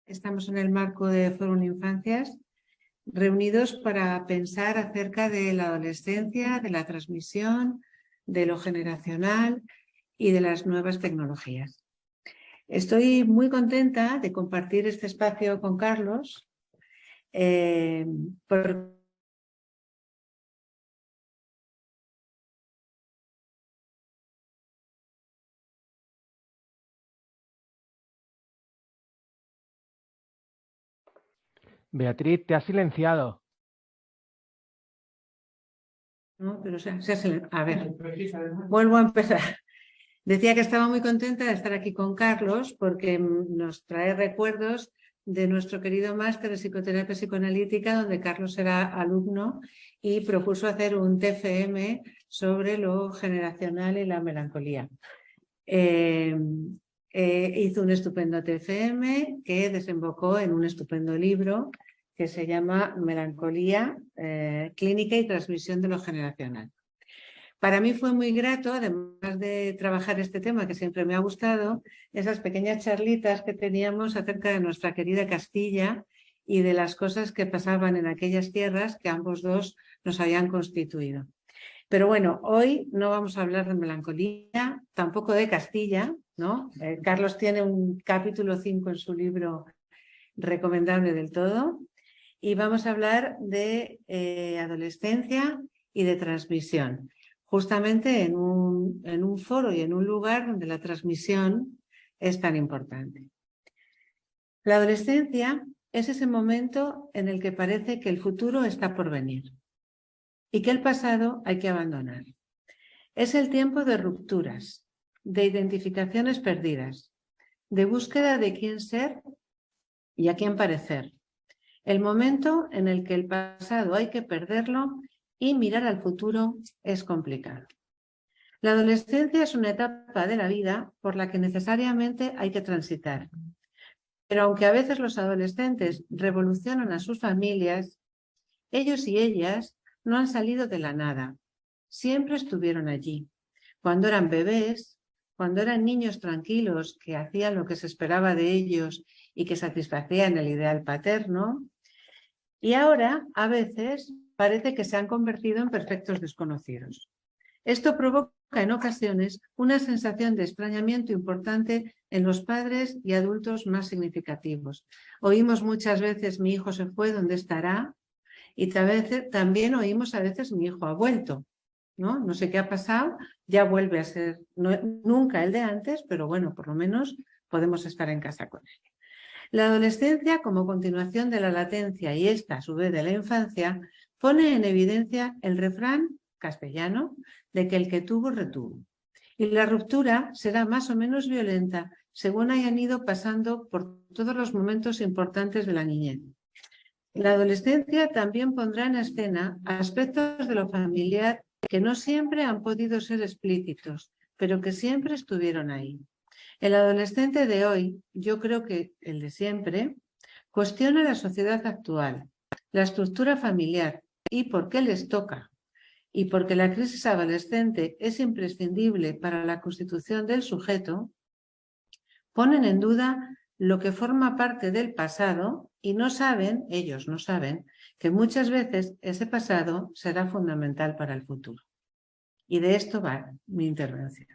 Estamos en el marco de Fórum Infancias, reunidos para pensar acerca de la adolescencia, de la transmisión, de lo generacional y de las nuevas tecnologías. Estoy muy contenta de compartir este espacio con Carlos, Beatriz, te has silenciado. No, pero a ver, vuelvo a empezar. Decía que estaba muy contenta de estar aquí con Carlos porque nos trae recuerdos de nuestro querido máster de psicoterapia psicoanalítica, donde Carlos era alumno y propuso hacer un TFM sobre lo generacional y la melancolía. Hizo un estupendo TFM que desembocó en un estupendo libro que se llama Melancolía, Clínica y Transmisión de lo Generacional. Para mí fue muy grato, además de trabajar este tema que siempre me ha gustado, esas pequeñas charlitas que teníamos acerca de nuestra querida Castilla y de las cosas que pasaban en aquellas tierras que ambos dos nos habían constituido. Pero bueno, hoy no vamos a hablar de melancolía, tampoco de Castilla, ¿no? Carlos tiene un capítulo 5 en su libro recomendable del todo y vamos a hablar de adolescencia y de transmisión. Justamente en un foro y en un lugar donde la transmisión es tan importante. La adolescencia es ese momento en el que parece que el futuro está por venir y que el pasado hay que abandonar. Es el tiempo de rupturas, de identificaciones perdidas, de búsqueda de quién ser y a quién parecer. El momento en el que el pasado hay que perderlo y mirar al futuro es complicado. La adolescencia es una etapa de la vida por la que necesariamente hay que transitar. Pero aunque a veces los adolescentes revolucionan a sus familias, ellos y ellas no han salido de la nada. Siempre estuvieron allí. Cuando eran bebés, cuando eran niños tranquilos que hacían lo que se esperaba de ellos y que satisfacían el ideal paterno, y ahora, a veces, parece que se han convertido en perfectos desconocidos. Esto provoca en ocasiones una sensación de extrañamiento importante en los padres y adultos más significativos. Oímos muchas veces mi hijo se fue, ¿dónde estará? Y también oímos a veces mi hijo ha vuelto, ¿no? No sé qué ha pasado, ya vuelve a ser nunca el de antes, pero bueno, por lo menos podemos estar en casa con él. La adolescencia, como continuación de la latencia y esta a su vez de la infancia, pone en evidencia el refrán castellano de que el que tuvo, retuvo. Y la ruptura será más o menos violenta según hayan ido pasando por todos los momentos importantes de la niñez. La adolescencia también pondrá en escena aspectos de lo familiar que no siempre han podido ser explícitos, pero que siempre estuvieron ahí. El adolescente de hoy, yo creo que el de siempre, cuestiona la sociedad actual, la estructura familiar y por qué les toca. Y porque la crisis adolescente es imprescindible para la constitución del sujeto, ponen en duda lo que forma parte del pasado y no saben, ellos no saben, que muchas veces ese pasado será fundamental para el futuro. Y de esto va mi intervención.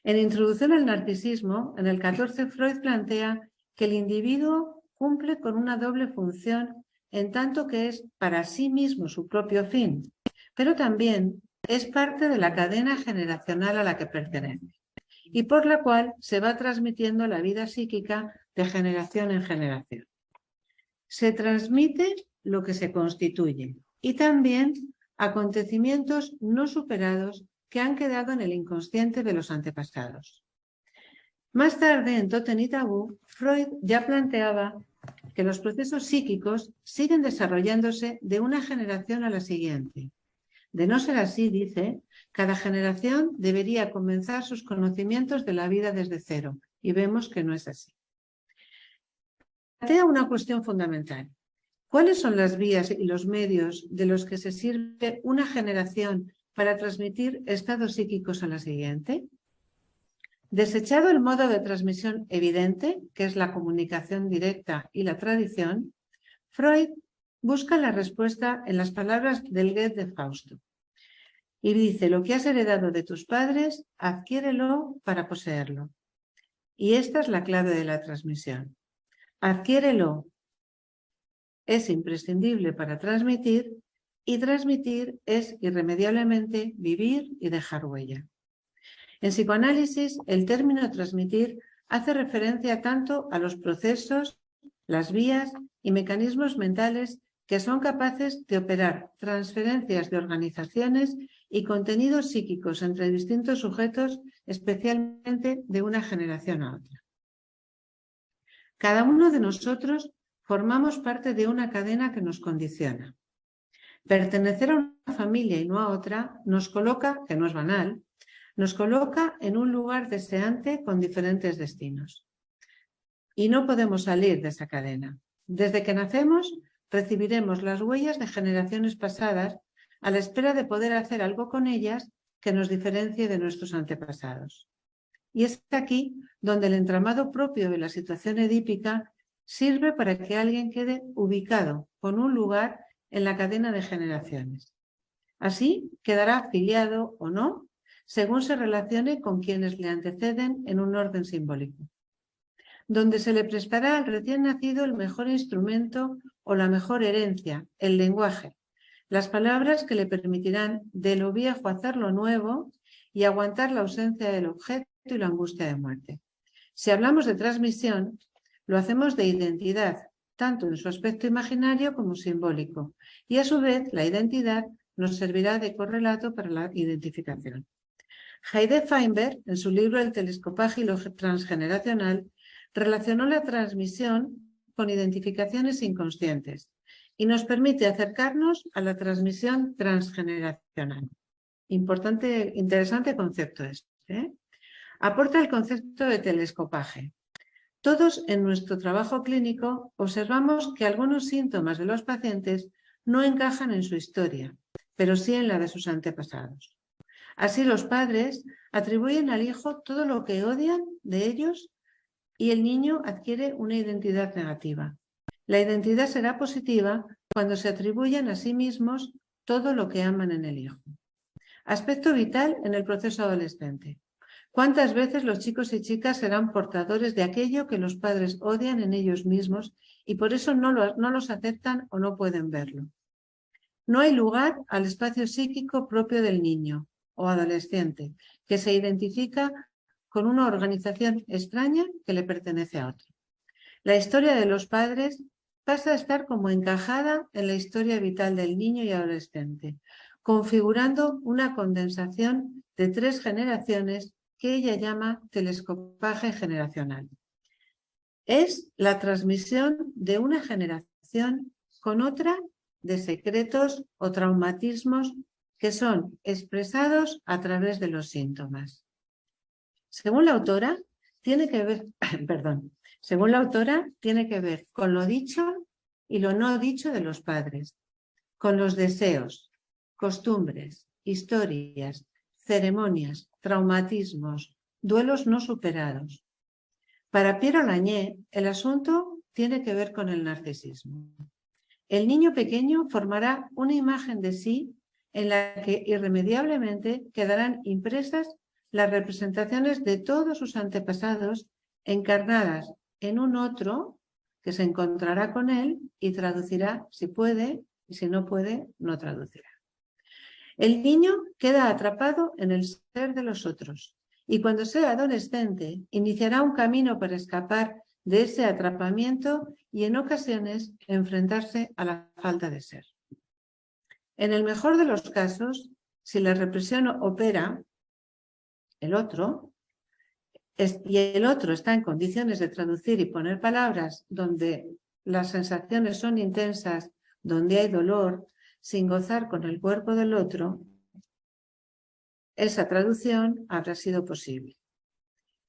En Introducción al narcisismo, en el 14, Freud plantea que el individuo cumple con una doble función en tanto que es para sí mismo su propio fin, pero también es parte de la cadena generacional a la que pertenece y por la cual se va transmitiendo la vida psíquica de generación en generación. Se transmite lo que se constituye y también acontecimientos no superados que han quedado en el inconsciente de los antepasados. Más tarde, en Totem y Tabú, Freud ya planteaba que los procesos psíquicos siguen desarrollándose de una generación a la siguiente. De no ser así, dice, cada generación debería comenzar sus conocimientos de la vida desde cero, y vemos que no es así. Plantea una cuestión fundamental. ¿Cuáles son las vías y los medios de los que se sirve una generación para transmitir estados psíquicos a la siguiente? Desechado el modo de transmisión evidente, que es la comunicación directa y la tradición, Freud busca la respuesta en las palabras del Goethe de Fausto. Y dice, lo que has heredado de tus padres, adquiérelo para poseerlo. Y esta es la clave de la transmisión. Adquiérelo. Es imprescindible para transmitir, y transmitir es irremediablemente vivir y dejar huella. En psicoanálisis, el término transmitir hace referencia tanto a los procesos, las vías y mecanismos mentales que son capaces de operar transferencias de organizaciones y contenidos psíquicos entre distintos sujetos, especialmente de una generación a otra. Cada uno de nosotros formamos parte de una cadena que nos condiciona. Pertenecer a una familia y no a otra nos coloca, que no es banal, nos coloca en un lugar deseante con diferentes destinos. Y no podemos salir de esa cadena. Desde que nacemos, recibiremos las huellas de generaciones pasadas a la espera de poder hacer algo con ellas que nos diferencie de nuestros antepasados. Y es aquí donde el entramado propio de la situación edípica sirve para que alguien quede ubicado con un lugar en la cadena de generaciones. Así quedará afiliado o no, según se relacione con quienes le anteceden en un orden simbólico, donde se le prestará al recién nacido el mejor instrumento o la mejor herencia, el lenguaje, las palabras que le permitirán de lo viejo hacer lo nuevo y aguantar la ausencia del objeto y la angustia de muerte. Si hablamos de transmisión, lo hacemos de identidad, tanto en su aspecto imaginario como simbólico, y a su vez la identidad nos servirá de correlato para la identificación. Heide Feinberg, en su libro El telescopaje y lo transgeneracional, relacionó la transmisión con identificaciones inconscientes y nos permite acercarnos a la transmisión transgeneracional. Interesante concepto este, ¿eh? Aporta el concepto de telescopaje. Todos en nuestro trabajo clínico observamos que algunos síntomas de los pacientes no encajan en su historia, pero sí en la de sus antepasados. Así los padres atribuyen al hijo todo lo que odian de ellos y el niño adquiere una identidad negativa. La identidad será positiva cuando se atribuyen a sí mismos todo lo que aman en el hijo. Aspecto vital en el proceso adolescente. ¿Cuántas veces los chicos y chicas serán portadores de aquello que los padres odian en ellos mismos y por eso no los aceptan o no pueden verlo? No hay lugar al espacio psíquico propio del niño o adolescente, que se identifica con una organización extraña que le pertenece a otro. La historia de los padres pasa a estar como encajada en la historia vital del niño y adolescente, configurando una condensación de 3 generaciones que ella llama telescopaje generacional. Es la transmisión de una generación con otra de secretos o traumatismos que son expresados a través de los síntomas. Según la autora, tiene que ver con lo dicho y lo no dicho de los padres, con los deseos, costumbres, historias, ceremonias, traumatismos, duelos no superados. Para Piero Lañé, el asunto tiene que ver con el narcisismo. El niño pequeño formará una imagen de sí en la que irremediablemente quedarán impresas las representaciones de todos sus antepasados encarnadas en un otro que se encontrará con él y traducirá si puede, y si no puede, no traducirá. El niño queda atrapado en el ser de los otros y cuando sea adolescente iniciará un camino para escapar de ese atrapamiento y en ocasiones enfrentarse a la falta de ser. En el mejor de los casos, si la represión opera, el otro está en condiciones de traducir y poner palabras donde las sensaciones son intensas, donde hay dolor, sin gozar con el cuerpo del otro, esa traducción habrá sido posible.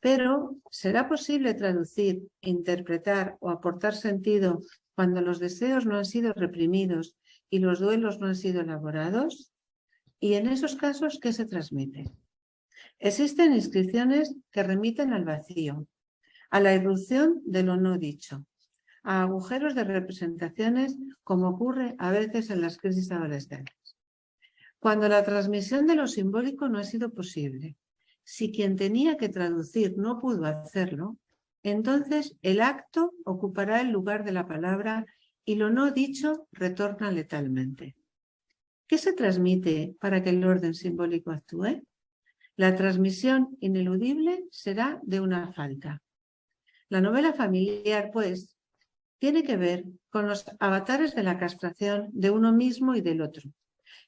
Pero, ¿será posible traducir, interpretar o aportar sentido cuando los deseos no han sido reprimidos y los duelos no han sido elaborados? Y en esos casos, ¿qué se transmite? Existen inscripciones que remiten al vacío, a la irrupción de lo no dicho, a agujeros de representaciones, como ocurre a veces en las crisis adolescentes. Cuando la transmisión de lo simbólico no ha sido posible, si quien tenía que traducir no pudo hacerlo, entonces el acto ocupará el lugar de la palabra y lo no dicho retorna letalmente. ¿Qué se transmite para que el orden simbólico actúe? La transmisión ineludible será de una falta. La novela familiar, pues, tiene que ver con los avatares de la castración de uno mismo y del otro.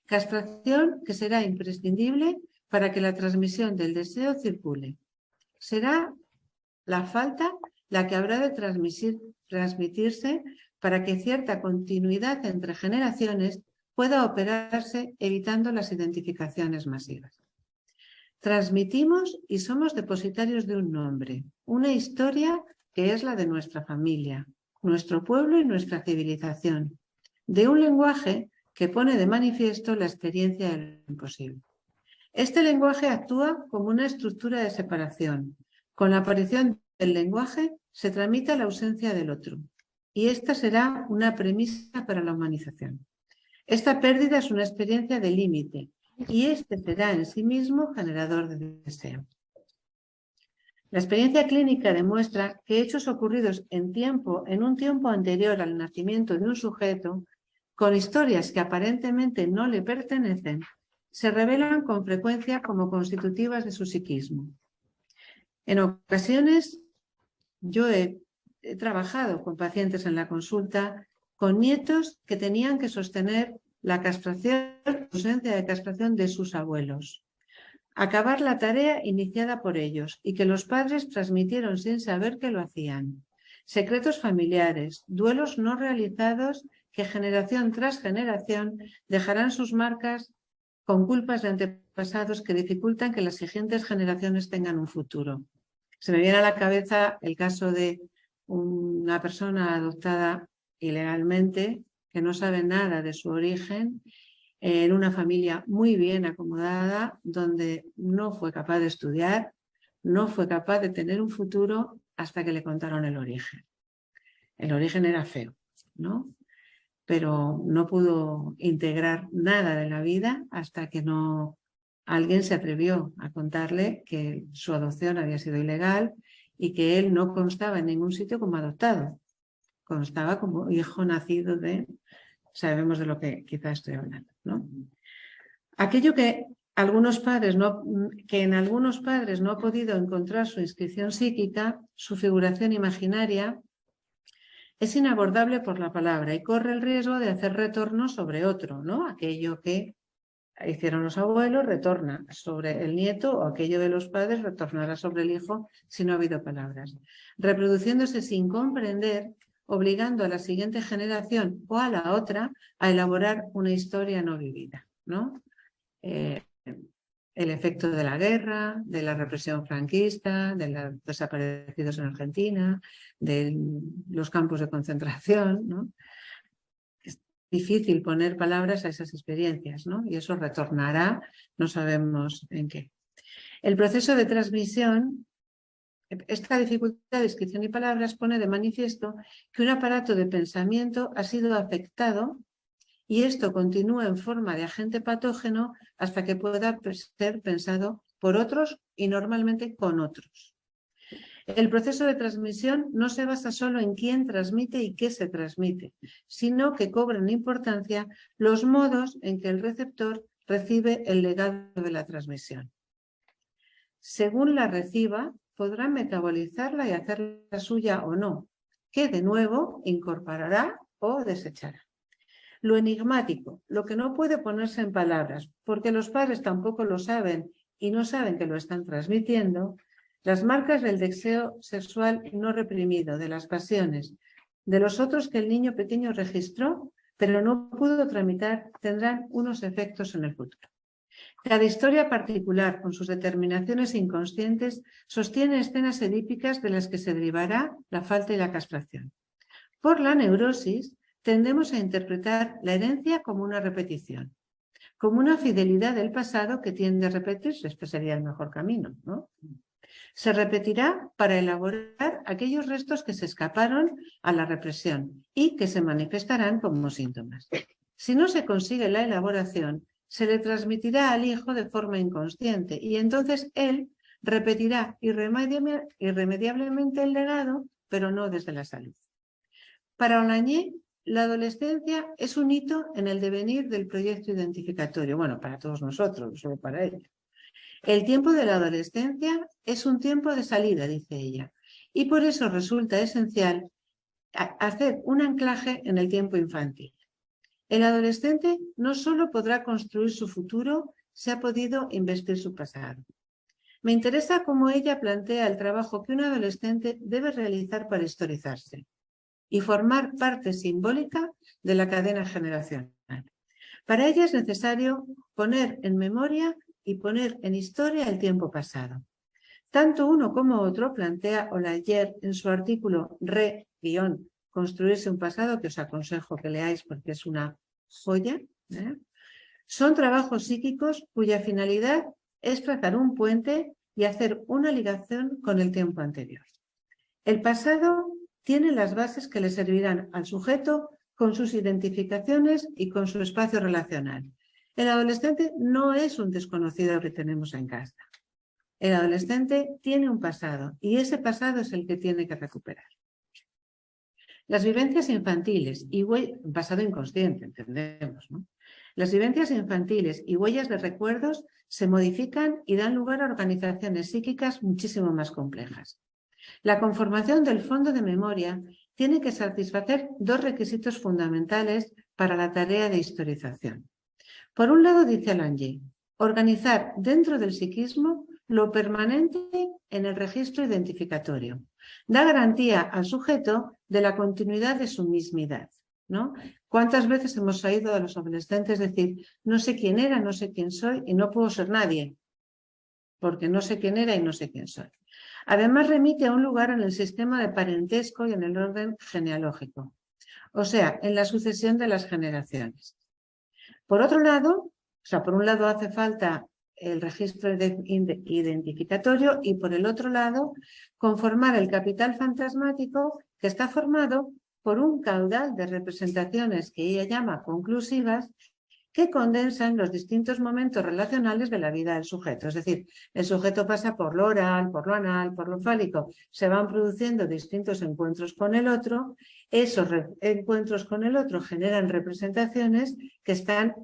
Castración que será imprescindible para que la transmisión del deseo circule. Será la falta la que habrá de transmitirse para que cierta continuidad entre generaciones pueda operarse evitando las identificaciones masivas. Transmitimos y somos depositarios de un nombre, una historia que es la de nuestra familia, nuestro pueblo y nuestra civilización, de un lenguaje que pone de manifiesto la experiencia del imposible. Este lenguaje actúa como una estructura de separación. Con la aparición del lenguaje se tramita la ausencia del otro, y esta será una premisa para la humanización. Esta pérdida es una experiencia de límite, y este será en sí mismo generador de deseo. La experiencia clínica demuestra que hechos ocurridos en un tiempo anterior al nacimiento de un sujeto, con historias que aparentemente no le pertenecen, se revelan con frecuencia como constitutivas de su psiquismo. En ocasiones, yo he trabajado con pacientes en la consulta con nietos que tenían que sostener la castración, la ausencia de castración de sus abuelos. Acabar la tarea iniciada por ellos y que los padres transmitieron sin saber que lo hacían. Secretos familiares, duelos no realizados que generación tras generación dejarán sus marcas con culpas de antepasados que dificultan que las siguientes generaciones tengan un futuro. Se me viene a la cabeza el caso de una persona adoptada ilegalmente que no sabe nada de su origen, en una familia muy bien acomodada, donde no fue capaz de estudiar, no fue capaz de tener un futuro hasta que le contaron el origen. El origen era feo, ¿no? Pero no pudo integrar nada de la vida hasta que alguien se atrevió a contarle que su adopción había sido ilegal y que él no constaba en ningún sitio como adoptado. Constaba como hijo nacido de... Sabemos de lo que quizá estoy hablando, ¿no? Aquello que en algunos padres no ha podido encontrar su inscripción psíquica, su figuración imaginaria, es inabordable por la palabra y corre el riesgo de hacer retorno sobre otro, ¿no? Aquello que hicieron los abuelos retorna sobre el nieto, o aquello de los padres retornará sobre el hijo si no ha habido palabras, reproduciéndose sin comprender, obligando a la siguiente generación o a la otra a elaborar una historia no vivida, ¿no? El efecto de la guerra, de la represión franquista, de los desaparecidos en Argentina, de los campos de concentración, ¿no? Es difícil poner palabras a esas experiencias, ¿no? Y eso retornará, no sabemos en qué. El proceso de transmisión, esta dificultad de descripción y palabras pone de manifiesto que un aparato de pensamiento ha sido afectado y esto continúa en forma de agente patógeno hasta que pueda ser pensado por otros y normalmente con otros. El proceso de transmisión no se basa solo en quién transmite y qué se transmite, sino que cobran importancia los modos en que el receptor recibe el legado de la transmisión. Según la reciba, podrá metabolizarla y hacerla suya o no, que de nuevo incorporará o desechará. Lo enigmático, lo que no puede ponerse en palabras, porque los padres tampoco lo saben y no saben que lo están transmitiendo, las marcas del deseo sexual no reprimido, de las pasiones, de los otros que el niño pequeño registró, pero no pudo tramitar, tendrán unos efectos en el futuro. Cada historia particular, con sus determinaciones inconscientes, sostiene escenas edípicas de las que se derivará la falta y la castración. Por la neurosis, tendemos a interpretar la herencia como una repetición. como una fidelidad del pasado que tiende a repetirse. Este sería el mejor camino, ¿no? Se repetirá para elaborar aquellos restos que se escaparon a la represión y que se manifestarán como síntomas. Si no se consigue la elaboración, se le transmitirá al hijo de forma inconsciente y entonces él repetirá irremediablemente el legado, pero no desde la salud. Para Olagné, la adolescencia es un hito en el devenir del proyecto identificatorio. Bueno, para todos nosotros, no solo para ella. El tiempo de la adolescencia es un tiempo de salida, dice ella, y por eso resulta esencial hacer un anclaje en el tiempo infantil. El adolescente no solo podrá construir su futuro, se ha podido investir su pasado. Me interesa cómo ella plantea el trabajo que un adolescente debe realizar para historizarse y formar parte simbólica de la cadena generacional. Para ella es necesario poner en memoria y poner en historia el tiempo pasado. Tanto uno como otro, plantea Olagné en su artículo Construirse un pasado, que os aconsejo que leáis porque es una joya, son trabajos psíquicos cuya finalidad es trazar un puente y hacer una ligación con el tiempo anterior. El pasado tiene las bases que le servirán al sujeto con sus identificaciones y con su espacio relacional. El adolescente no es un desconocido que tenemos en casa. El adolescente tiene un pasado y ese pasado es el que tiene que recuperar. Las vivencias infantiles y pasado inconsciente, entendemos, ¿no? Las vivencias infantiles y huellas de recuerdos se modifican y dan lugar a organizaciones psíquicas muchísimo más complejas. La conformación del fondo de memoria tiene que satisfacer dos requisitos fundamentales para la tarea de historización. Por un lado, dice Olagné, organizar dentro del psiquismo lo permanente en el registro identificatorio. Da garantía al sujeto de la continuidad de su mismidad, ¿no? ¿Cuántas veces hemos oído a los adolescentes decir, no sé quién era, no sé quién soy y no puedo ser nadie, porque no sé quién era y no sé quién soy? Además, remite a un lugar en el sistema de parentesco y en el orden genealógico, o sea, en la sucesión de las generaciones. Por otro lado, por un lado hace falta el registro identificatorio y por el otro lado, conformar el capital fantasmático que está formado por un caudal de representaciones que ella llama conclusivas que condensan los distintos momentos relacionales de la vida del sujeto. Es decir, el sujeto pasa por lo oral, por lo anal, por lo fálico, se van produciendo distintos encuentros con el otro, esos encuentros con el otro generan representaciones que están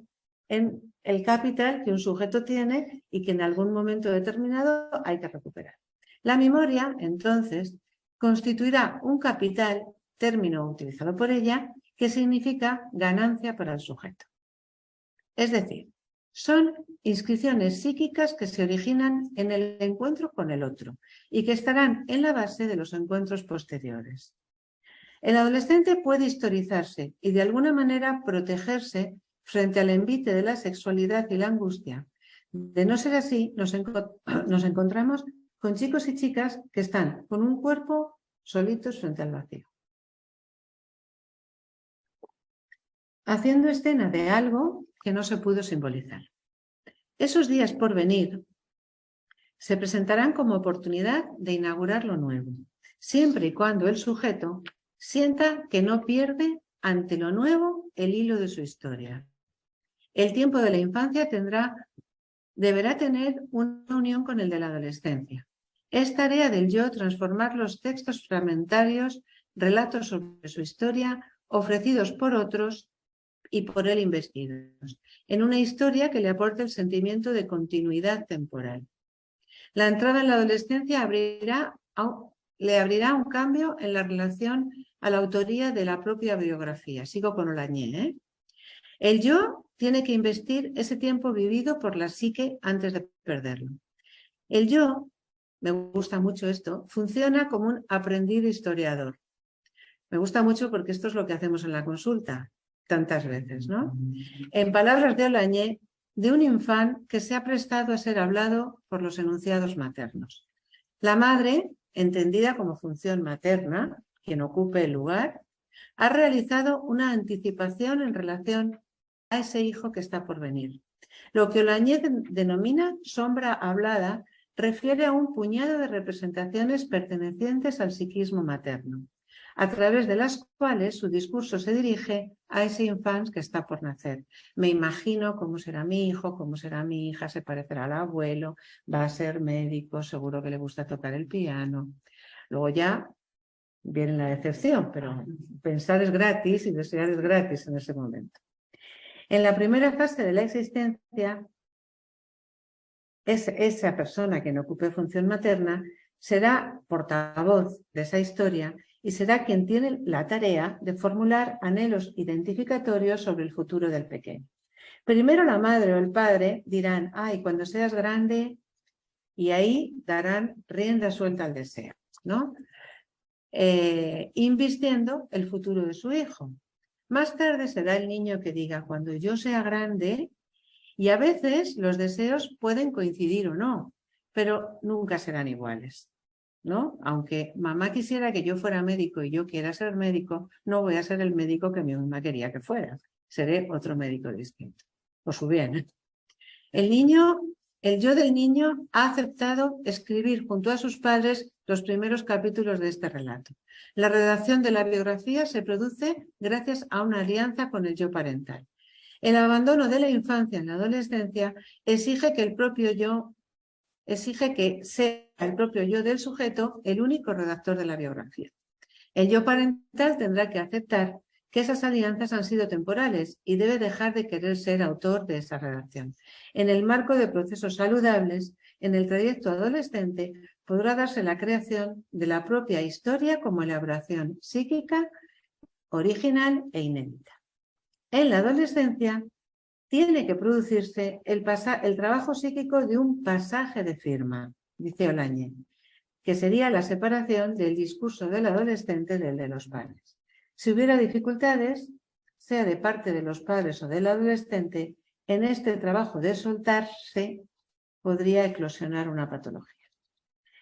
en el capital que un sujeto tiene y que en algún momento determinado hay que recuperar. La memoria, entonces, constituirá un capital, término utilizado por ella, que significa ganancia para el sujeto. Es decir, son inscripciones psíquicas que se originan en el encuentro con el otro y que estarán en la base de los encuentros posteriores. El adolescente puede historizarse y de alguna manera protegerse frente al envite de la sexualidad y la angustia. De no ser así, nos encontramos con chicos y chicas que están con un cuerpo solitos frente al vacío, haciendo escena de algo que no se pudo simbolizar. Esos días por venir se presentarán como oportunidad de inaugurar lo nuevo, siempre y cuando el sujeto sienta que no pierde ante lo nuevo el hilo de su historia. El tiempo de la infancia deberá tener una unión con el de la adolescencia. Es tarea del yo transformar los textos fragmentarios, relatos sobre su historia, ofrecidos por otros y por él investidos, en una historia que le aporte el sentimiento de continuidad temporal. La entrada en la adolescencia le abrirá un cambio en la relación a la autoría de la propia biografía. Sigo con Olagné, El yo tiene que investir ese tiempo vivido por la psique antes de perderlo. El yo, me gusta mucho esto, funciona como un aprendiz historiador. Me gusta mucho porque esto es lo que hacemos en la consulta tantas veces, ¿no? En palabras de Olagné, de un infant que se ha prestado a ser hablado por los enunciados maternos. La madre, entendida como función materna, quien ocupe el lugar, ha realizado una anticipación en relación a ese hijo que está por venir. Lo que Olañez denomina sombra hablada refiere a un puñado de representaciones pertenecientes al psiquismo materno, a través de las cuales su discurso se dirige a ese infante que está por nacer. Me imagino cómo será mi hijo, cómo será mi hija, se parecerá al abuelo, va a ser médico, seguro que le gusta tocar el piano. Luego ya viene la decepción, pero pensar es gratis y desear es gratis en ese momento. En la primera fase de la existencia, esa persona que no ocupe función materna será portavoz de esa historia y será quien tiene la tarea de formular anhelos identificatorios sobre el futuro del pequeño. Primero la madre o el padre dirán, ay, cuando seas grande, y ahí darán rienda suelta al deseo, ¿no? Invistiendo el futuro de su hijo. Más tarde será el niño que diga, cuando yo sea grande, y a veces los deseos pueden coincidir o no, pero nunca serán iguales, ¿no? Aunque mamá quisiera que yo fuera médico y yo quiera ser médico, no voy a ser el médico que mi mamá quería que fuera. Seré otro médico distinto, por su bien. El yo del niño ha aceptado escribir junto a sus padres los primeros capítulos de este relato. La redacción de la biografía se produce gracias a una alianza con el yo parental. El abandono de la infancia en la adolescencia exige que sea el propio yo del sujeto el único redactor de la biografía. El yo parental tendrá que aceptar que esas alianzas han sido temporales y debe dejar de querer ser autor de esa redacción. En el marco de procesos saludables, en el trayecto adolescente podrá darse la creación de la propia historia como elaboración psíquica, original e inédita. En la adolescencia tiene que producirse el trabajo psíquico de un pasaje de firma, dice Olañez, que sería la separación del discurso del adolescente del de los padres. Si hubiera dificultades, sea de parte de los padres o del adolescente, en este trabajo de soltarse podría eclosionar una patología.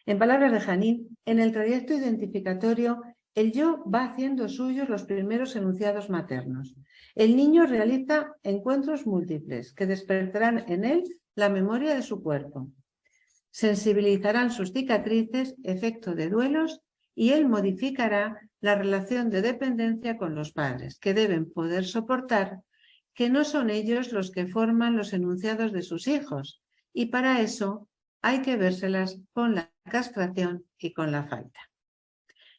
En palabras de Janín, en el trayecto identificatorio, el yo va haciendo suyos los primeros enunciados maternos. El niño realiza encuentros múltiples que despertarán en él la memoria de su cuerpo. Sensibilizarán sus cicatrices, efecto de duelos, y él modificará la relación de dependencia con los padres, que deben poder soportar que no son ellos los que forman los enunciados de sus hijos, y para eso hay que vérselas con la castración y con la falta.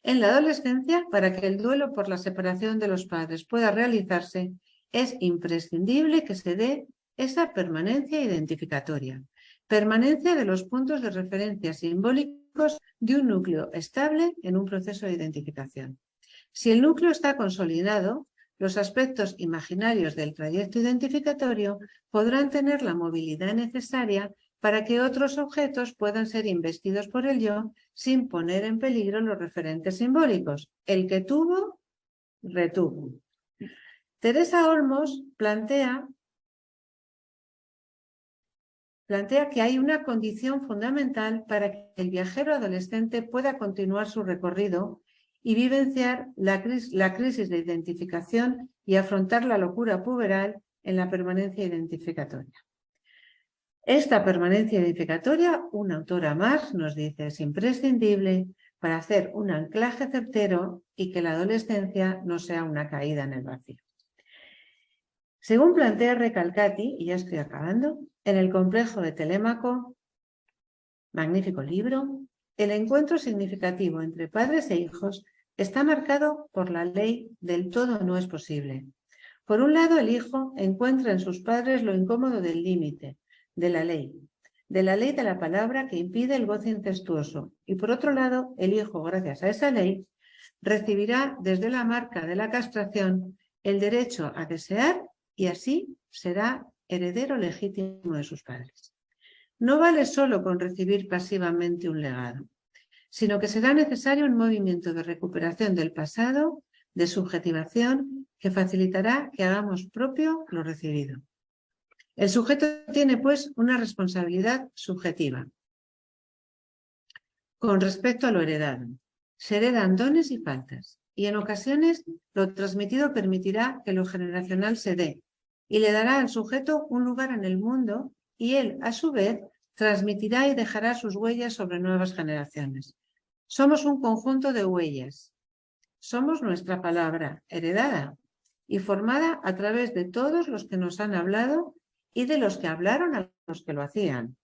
En la adolescencia, para que el duelo por la separación de los padres pueda realizarse, es imprescindible que se dé esa permanencia identificatoria, permanencia de los puntos de referencia simbólicos de un núcleo estable en un proceso de identificación. Si el núcleo está consolidado, los aspectos imaginarios del trayecto identificatorio podrán tener la movilidad necesaria para que otros objetos puedan ser investidos por el yo sin poner en peligro los referentes simbólicos. El que tuvo, retuvo. Teresa Olmos plantea que hay una condición fundamental para que el viajero adolescente pueda continuar su recorrido y vivenciar la crisis de identificación y afrontar la locura puberal en la permanencia identificatoria. Esta permanencia identificatoria, una autora más nos dice, es imprescindible para hacer un anclaje certero y que la adolescencia no sea una caída en el vacío. Según plantea Recalcati, y ya estoy acabando, en el complejo de Telémaco, magnífico libro, el encuentro significativo entre padres e hijos está marcado por la ley del todo no es posible. Por un lado, el hijo encuentra en sus padres lo incómodo del límite, de la ley de la palabra que impide el goce incestuoso. Y por otro lado, el hijo, gracias a esa ley, recibirá desde la marca de la castración el derecho a desear y así será heredero legítimo de sus padres. No vale solo con recibir pasivamente un legado, sino que será necesario un movimiento de recuperación del pasado, de subjetivación, que facilitará que hagamos propio lo recibido. El sujeto tiene, pues, una responsabilidad subjetiva con respecto a lo heredado. Se heredan dones y faltas, y en ocasiones lo transmitido permitirá que lo generacional se dé, y le dará al sujeto un lugar en el mundo y él, a su vez, transmitirá y dejará sus huellas sobre nuevas generaciones. Somos un conjunto de huellas. Somos nuestra palabra, heredada y formada a través de todos los que nos han hablado y de los que hablaron a los que lo hacían.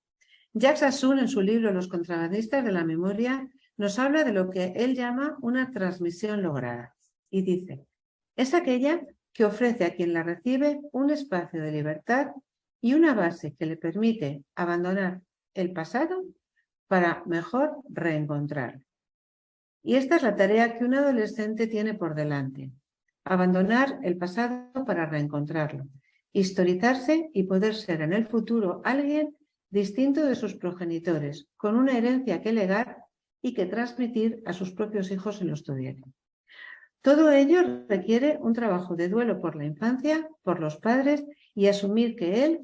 Jacques Sassoon, en su libro Los contrabandistas de la memoria, nos habla de lo que él llama una transmisión lograda. Y dice, es aquella que ofrece a quien la recibe un espacio de libertad y una base que le permite abandonar el pasado para mejor reencontrarlo. Y esta es la tarea que un adolescente tiene por delante. Abandonar el pasado para reencontrarlo, historizarse y poder ser en el futuro alguien distinto de sus progenitores, con una herencia que legar y que transmitir a sus propios hijos si lo tuvieran. Todo ello requiere un trabajo de duelo por la infancia, por los padres y asumir que él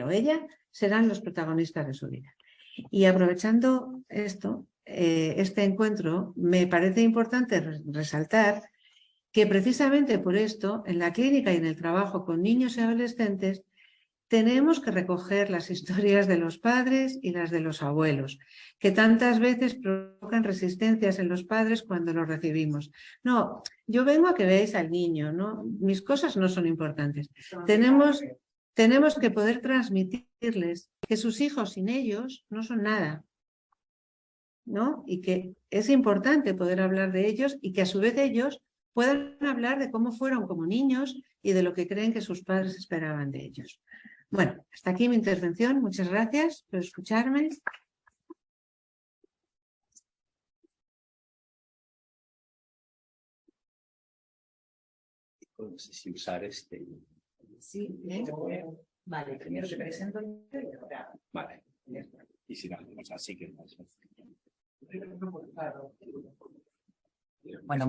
o ella serán los protagonistas de su vida. Y aprovechando esto, este encuentro, me parece importante resaltar que precisamente por esto, en la clínica y en el trabajo con niños y adolescentes, tenemos que recoger las historias de los padres y las de los abuelos, que tantas veces provocan resistencias en los padres cuando los recibimos. No, yo vengo a que veáis al niño, ¿no? Mis cosas no son importantes. Tenemos que poder transmitirles que sus hijos sin ellos no son nada, ¿no? Y que es importante poder hablar de ellos y que a su vez ellos puedan hablar de cómo fueron como niños y de lo que creen que sus padres esperaban de ellos. Bueno, hasta aquí mi intervención. Muchas gracias por escucharme. No sé si usar este. Sí, Vale, primero te presento. Vale. Y si no, hacemos así que no. Bueno,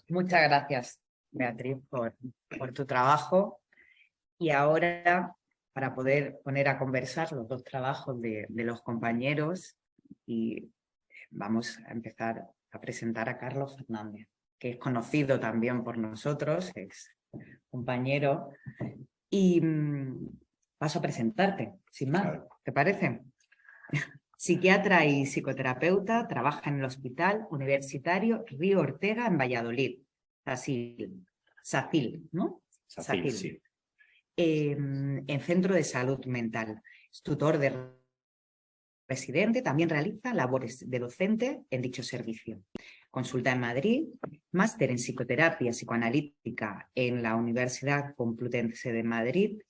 muchas gracias, Beatriz, por tu trabajo. Y ahora, para poder poner a conversar los dos trabajos de los compañeros, y vamos a empezar a presentar a Carlos Fernández, que es conocido también por nosotros, es compañero, y paso a presentarte, sin más, ¿te parece? Psiquiatra y psicoterapeuta, trabaja en el Hospital Universitario Río Ortega en Valladolid, SACIL, ¿no? SACIL, sí. En Centro de Salud Mental. Es tutor de residente, también realiza labores de docente en dicho servicio. Consulta en Madrid, máster en psicoterapia psicoanalítica en la Universidad Complutense de Madrid,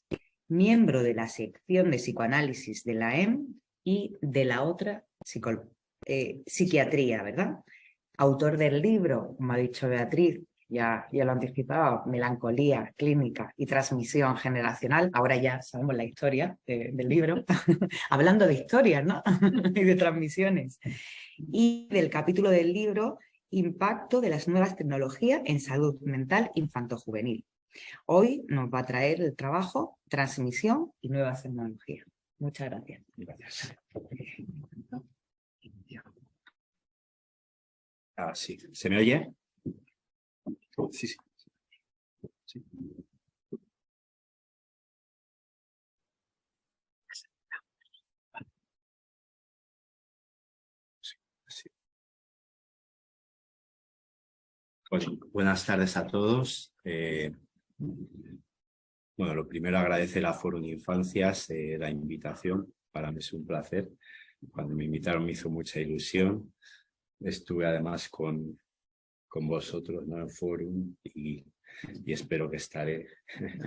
miembro de la sección de psicoanálisis de la EM y de la otra psiquiatría, ¿verdad? Autor del libro, como ha dicho Beatriz, ya lo anticipaba, Melancolía, Clínica y Transmisión Generacional. Ahora ya sabemos la historia del libro, hablando de historias, ¿no? Y de transmisiones. Y del capítulo del libro, Impacto de las nuevas tecnologías en salud mental infanto-juvenil. Hoy nos va a traer el trabajo Transmisión y nuevas tecnologías. Muchas gracias. Gracias. Sí. ¿Se me oye? Sí, sí. Sí. Sí. Pues, buenas tardes a todos. Bueno, lo primero agradecer a Foro Infancias la invitación. Para mí es un placer. Cuando me invitaron me hizo mucha ilusión. Estuve además con vosotros, ¿no? En Forum y espero que estaré en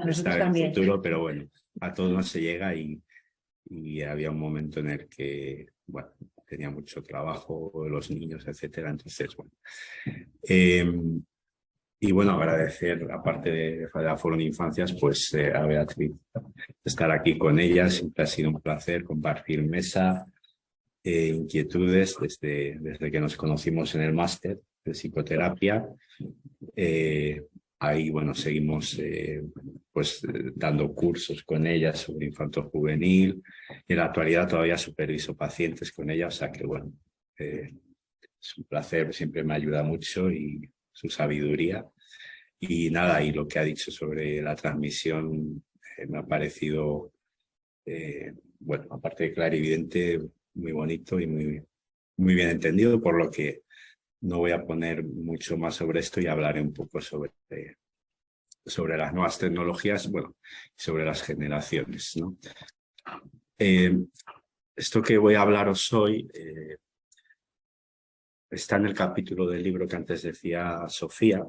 el futuro, pero bueno, a todos no se llega y había un momento en el que, bueno, tenía mucho trabajo, los niños, etcétera, entonces, bueno. Y bueno, agradecer, aparte de la Foro Infancias, pues a Beatriz, estar aquí con ella. Siempre ha sido un placer compartir mesa, inquietudes desde que nos conocimos en el máster de psicoterapia. Ahí, bueno, seguimos dando cursos con ella sobre infanto juvenil y en la actualidad todavía superviso pacientes con ella, o sea que, bueno, es un placer, siempre me ayuda mucho y su sabiduría. Y nada, y lo que ha dicho sobre la transmisión me ha parecido, bueno, aparte de clarividente, muy bonito y muy bien entendido, por lo que no voy a poner mucho más sobre esto y hablaré un poco sobre las nuevas tecnologías, bueno, sobre las generaciones, ¿no? Esto que voy a hablaros hoy está en el capítulo del libro que antes decía Sofía,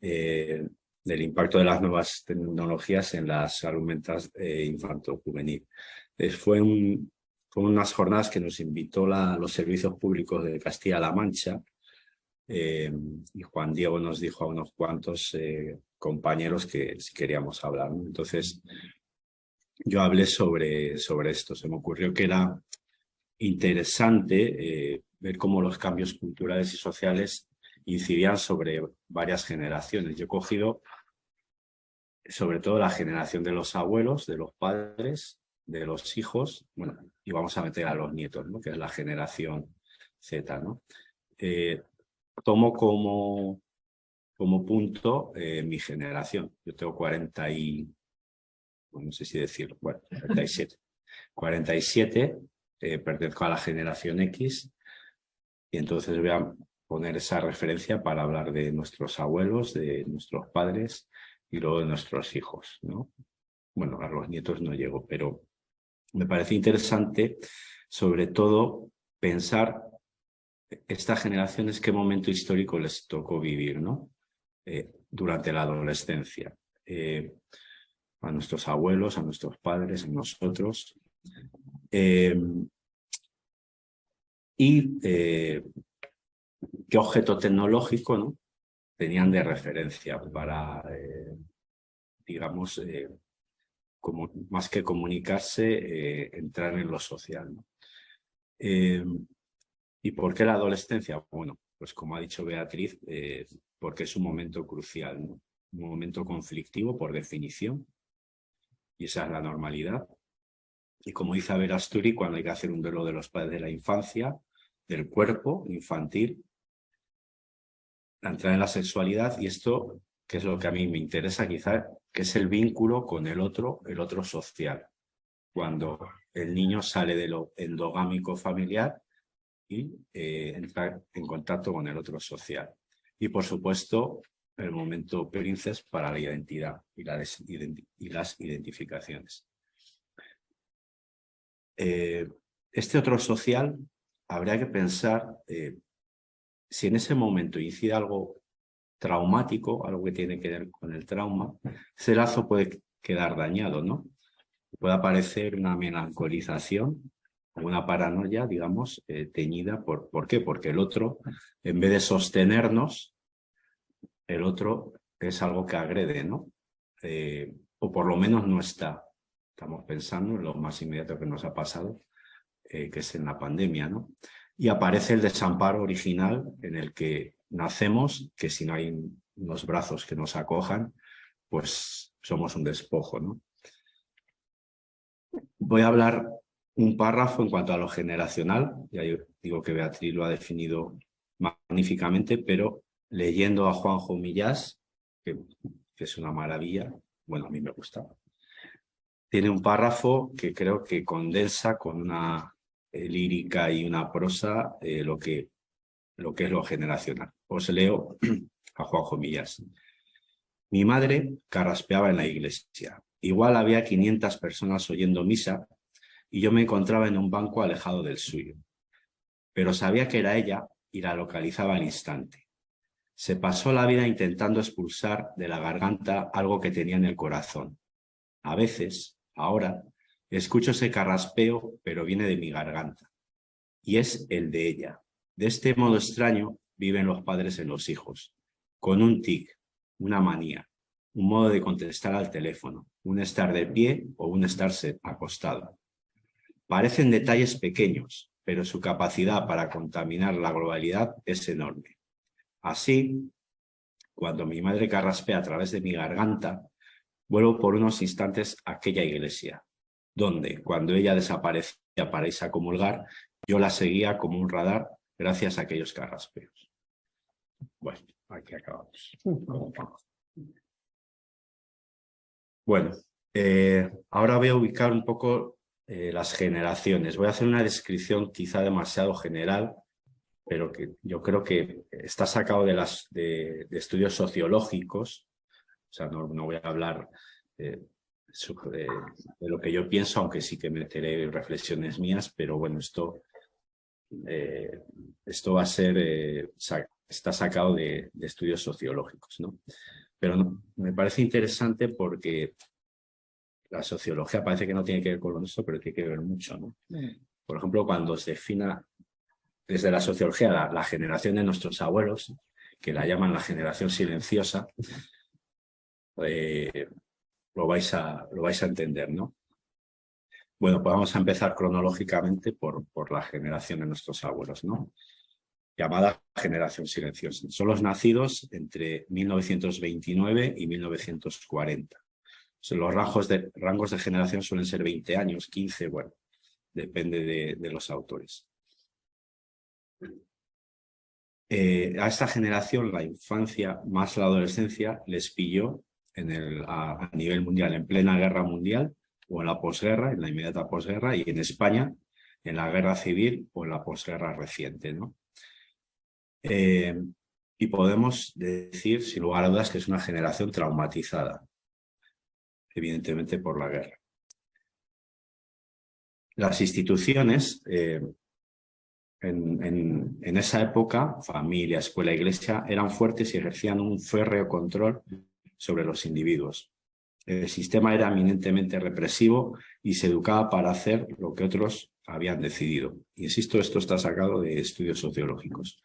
del impacto de las nuevas tecnologías en la salud mental infanto-juvenil. Fue unas jornadas que nos invitó los servicios públicos de Castilla-La Mancha, y Juan Diego nos dijo a unos cuantos compañeros que si queríamos hablar, ¿no? Entonces yo hablé sobre esto. Se me ocurrió que era interesante ver cómo los cambios culturales y sociales incidían sobre varias generaciones. Yo he cogido sobre todo la generación de los abuelos, de los padres, de los hijos, bueno, y vamos a meter a los nietos, ¿no? Que es la generación Z, ¿no? Tomo como punto mi generación. Yo tengo 40 y... no sé si decirlo, bueno, 47. 47, pertenezco a la generación X, y entonces voy a poner esa referencia para hablar de nuestros abuelos, de nuestros padres y luego de nuestros hijos, ¿no? Bueno, a los nietos no llego, pero me parece interesante, sobre todo, pensar estas generaciones qué momento histórico les tocó vivir, ¿no? Durante la adolescencia. A nuestros abuelos, a nuestros padres, a nosotros. Y qué objeto tecnológico, ¿no? Tenían de referencia para, digamos, como, más que comunicarse, entrar en lo social, ¿no? ¿Y por qué la adolescencia? Bueno, pues como ha dicho Beatriz, porque es un momento crucial, ¿no? Un momento conflictivo por definición, y esa es la normalidad. Y como dice Abel Asturi, cuando hay que hacer un duelo de los padres de la infancia, del cuerpo infantil, la entrada en la sexualidad, y esto, que es lo que a mí me interesa quizás, que es el vínculo con el otro social. Cuando el niño sale de lo endogámico familiar y entra en contacto con el otro social. Y por supuesto, el momento princes para la identidad y las identificaciones. Este otro social, habría que pensar si en ese momento incide algo traumático, algo que tiene que ver con el trauma, ese lazo puede quedar dañado, ¿no? Puede aparecer una melancolización, una paranoia, digamos, teñida ¿por qué? Porque el otro, en vez de sostenernos, el otro es algo que agrede, ¿no? O por lo menos no está. Estamos pensando en lo más inmediato que nos ha pasado, que es en la pandemia, ¿no? Y aparece el desamparo original en el que nacemos, que si no hay unos brazos que nos acojan, pues somos un despojo, ¿no? Voy a hablar un párrafo en cuanto a lo generacional. Ya yo digo que Beatriz lo ha definido magníficamente, pero leyendo a Juanjo Millás, que es una maravilla, bueno, a mí me gusta, tiene un párrafo que creo que condensa con una lírica y una prosa lo que es lo generacional. Os leo a Juanjo Millás. Mi madre carraspeaba en la iglesia. Igual había 500 personas oyendo misa y yo me encontraba en un banco alejado del suyo. Pero sabía que era ella y la localizaba al instante. Se pasó la vida intentando expulsar de la garganta algo que tenía en el corazón. A veces, ahora, escucho ese carraspeo, pero viene de mi garganta. Y es el de ella. De este modo extraño viven los padres en los hijos, con un tic, una manía, un modo de contestar al teléfono, un estar de pie o un estarse acostado. Parecen detalles pequeños, pero su capacidad para contaminar la globalidad es enorme. Así, cuando mi madre carraspea a través de mi garganta, vuelvo por unos instantes a aquella iglesia, donde, cuando ella desaparecía para irse a comulgar, yo la seguía como un radar gracias a aquellos carraspeos. Bueno, aquí acabamos. Bueno, ahora voy a ubicar un poco las generaciones. Voy a hacer una descripción quizá demasiado general, pero que yo creo que está sacado de estudios sociológicos. O sea, no voy a hablar de lo que yo pienso, aunque sí que meteré reflexiones mías, pero bueno, esto va a ser, está sacado de estudios sociológicos, ¿no? Pero no, me parece interesante porque la sociología parece que no tiene que ver con esto, pero tiene que ver mucho, ¿no? Por ejemplo, cuando se defina desde la sociología la generación de nuestros abuelos, que la llaman la generación silenciosa, lo vais a entender, ¿no? Bueno, pues vamos a empezar cronológicamente por la generación de nuestros abuelos, ¿no? Llamada generación silenciosa. Son los nacidos entre 1929 y 1940. Los rangos de generación suelen ser 20 años, 15, bueno, depende de los autores. A esta generación, la infancia más la adolescencia, les pilló a nivel mundial, en plena guerra mundial o en la posguerra, en la inmediata posguerra, y en España, en la guerra civil o en la posguerra reciente, ¿no? Y podemos decir, sin lugar a dudas, que es una generación traumatizada, evidentemente por la guerra. Las instituciones, en esa época, familia, escuela, iglesia, eran fuertes y ejercían un férreo control sobre los individuos. El sistema era eminentemente represivo y se educaba para hacer lo que otros habían decidido. Insisto, esto está sacado de estudios sociológicos.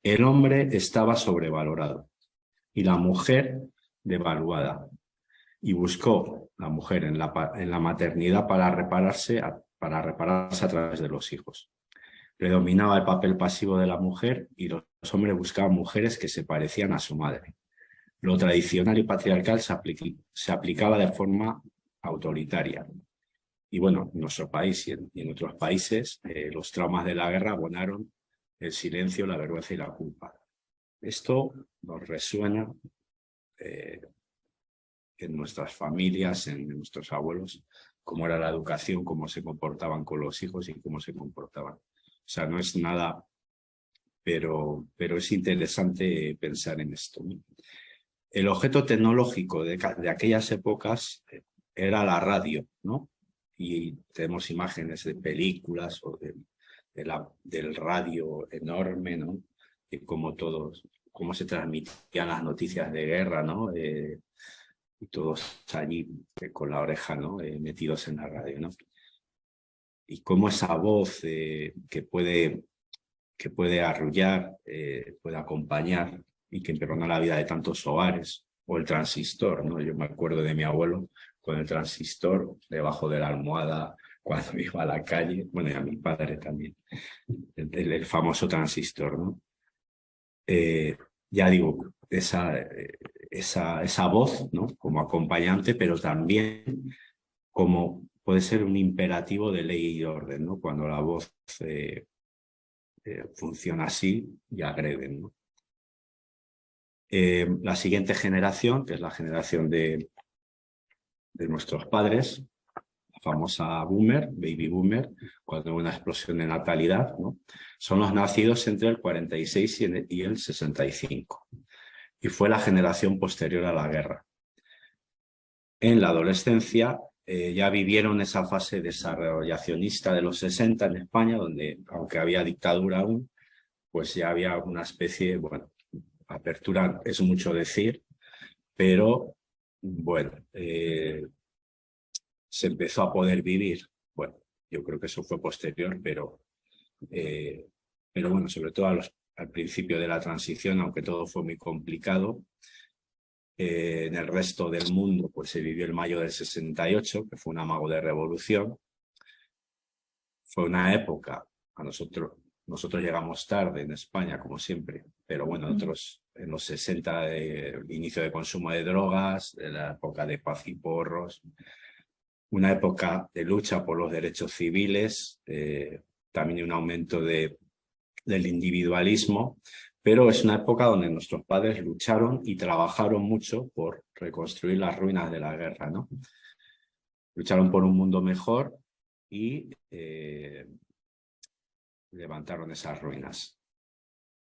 El hombre estaba sobrevalorado y la mujer devaluada. Y buscó la mujer en la maternidad para repararse a través de los hijos. Predominaba el papel pasivo de la mujer y los hombres buscaban mujeres que se parecían a su madre. Lo tradicional y patriarcal se aplicaba de forma autoritaria. Y bueno, en nuestro país y en otros países, los traumas de la guerra abonaron el silencio, la vergüenza y la culpa. Esto nos resuena en nuestras familias, en nuestros abuelos, cómo era la educación, cómo se comportaban con los hijos y cómo se comportaban. O sea, no es nada, pero es interesante pensar en esto, ¿no? El objeto tecnológico de aquellas épocas era la radio, ¿no? Y tenemos imágenes de películas o del radio enorme, ¿no? Y cómo se transmitían las noticias de guerra, ¿no? Y todos allí con la oreja, ¿no? Metidos en la radio, ¿no? Y cómo esa voz que puede arrullar, puede acompañar y que perdona la vida de tantos hogares, o el transistor, ¿no? Yo me acuerdo de mi abuelo con el transistor debajo de la almohada cuando iba a la calle, bueno, y a mi padre también, el famoso transistor, ¿no? Ya digo, esa voz, ¿no? Como acompañante, pero también como puede ser un imperativo de ley y orden, ¿no? Cuando la voz funciona así y agrede, ¿no? La siguiente generación, que es la generación de nuestros padres, la famosa boomer, baby boomer, cuando hubo una explosión de natalidad, ¿no? Son los nacidos entre el 46 y el 65. Y fue la generación posterior a la guerra. En la adolescencia ya vivieron esa fase desarrollacionista de los 60 en España, donde, aunque había dictadura aún, pues ya había una especie, bueno, apertura es mucho decir, pero bueno, se empezó a poder vivir. Bueno, yo creo que eso fue posterior, pero bueno, sobre todo al principio de la transición, aunque todo fue muy complicado. En el resto del mundo pues se vivió el mayo del 68, que fue un amago de revolución. Fue una época, nosotros llegamos tarde en España, como siempre, pero bueno, nosotros en los 60, el inicio de consumo de drogas, de la época de paz y porros, una época de lucha por los derechos civiles, también un aumento del individualismo, pero es una época donde nuestros padres lucharon y trabajaron mucho por reconstruir las ruinas de la guerra, ¿no? Lucharon por un mundo mejor y levantaron esas ruinas.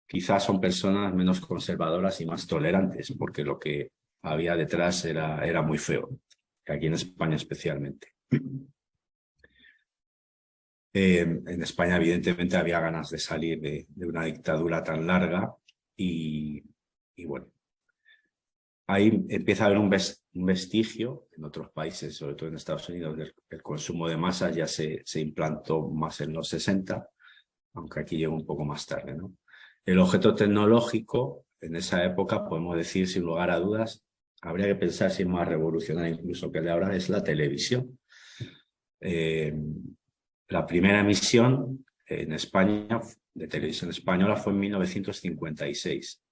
Quizás son personas menos conservadoras y más tolerantes, porque lo que había detrás era muy feo, aquí en España especialmente. En España, evidentemente, había ganas de salir de una dictadura tan larga y bueno, ahí empieza a haber un vestigio en otros países, sobre todo en Estados Unidos, el consumo de masas ya se implantó más en los 60, aunque aquí llegó un poco más tarde, ¿no? El objeto tecnológico, en esa época, podemos decir sin lugar a dudas, habría que pensar si es más revolucionario incluso que el de ahora, es la televisión. La primera emisión en España de televisión española fue en 1956,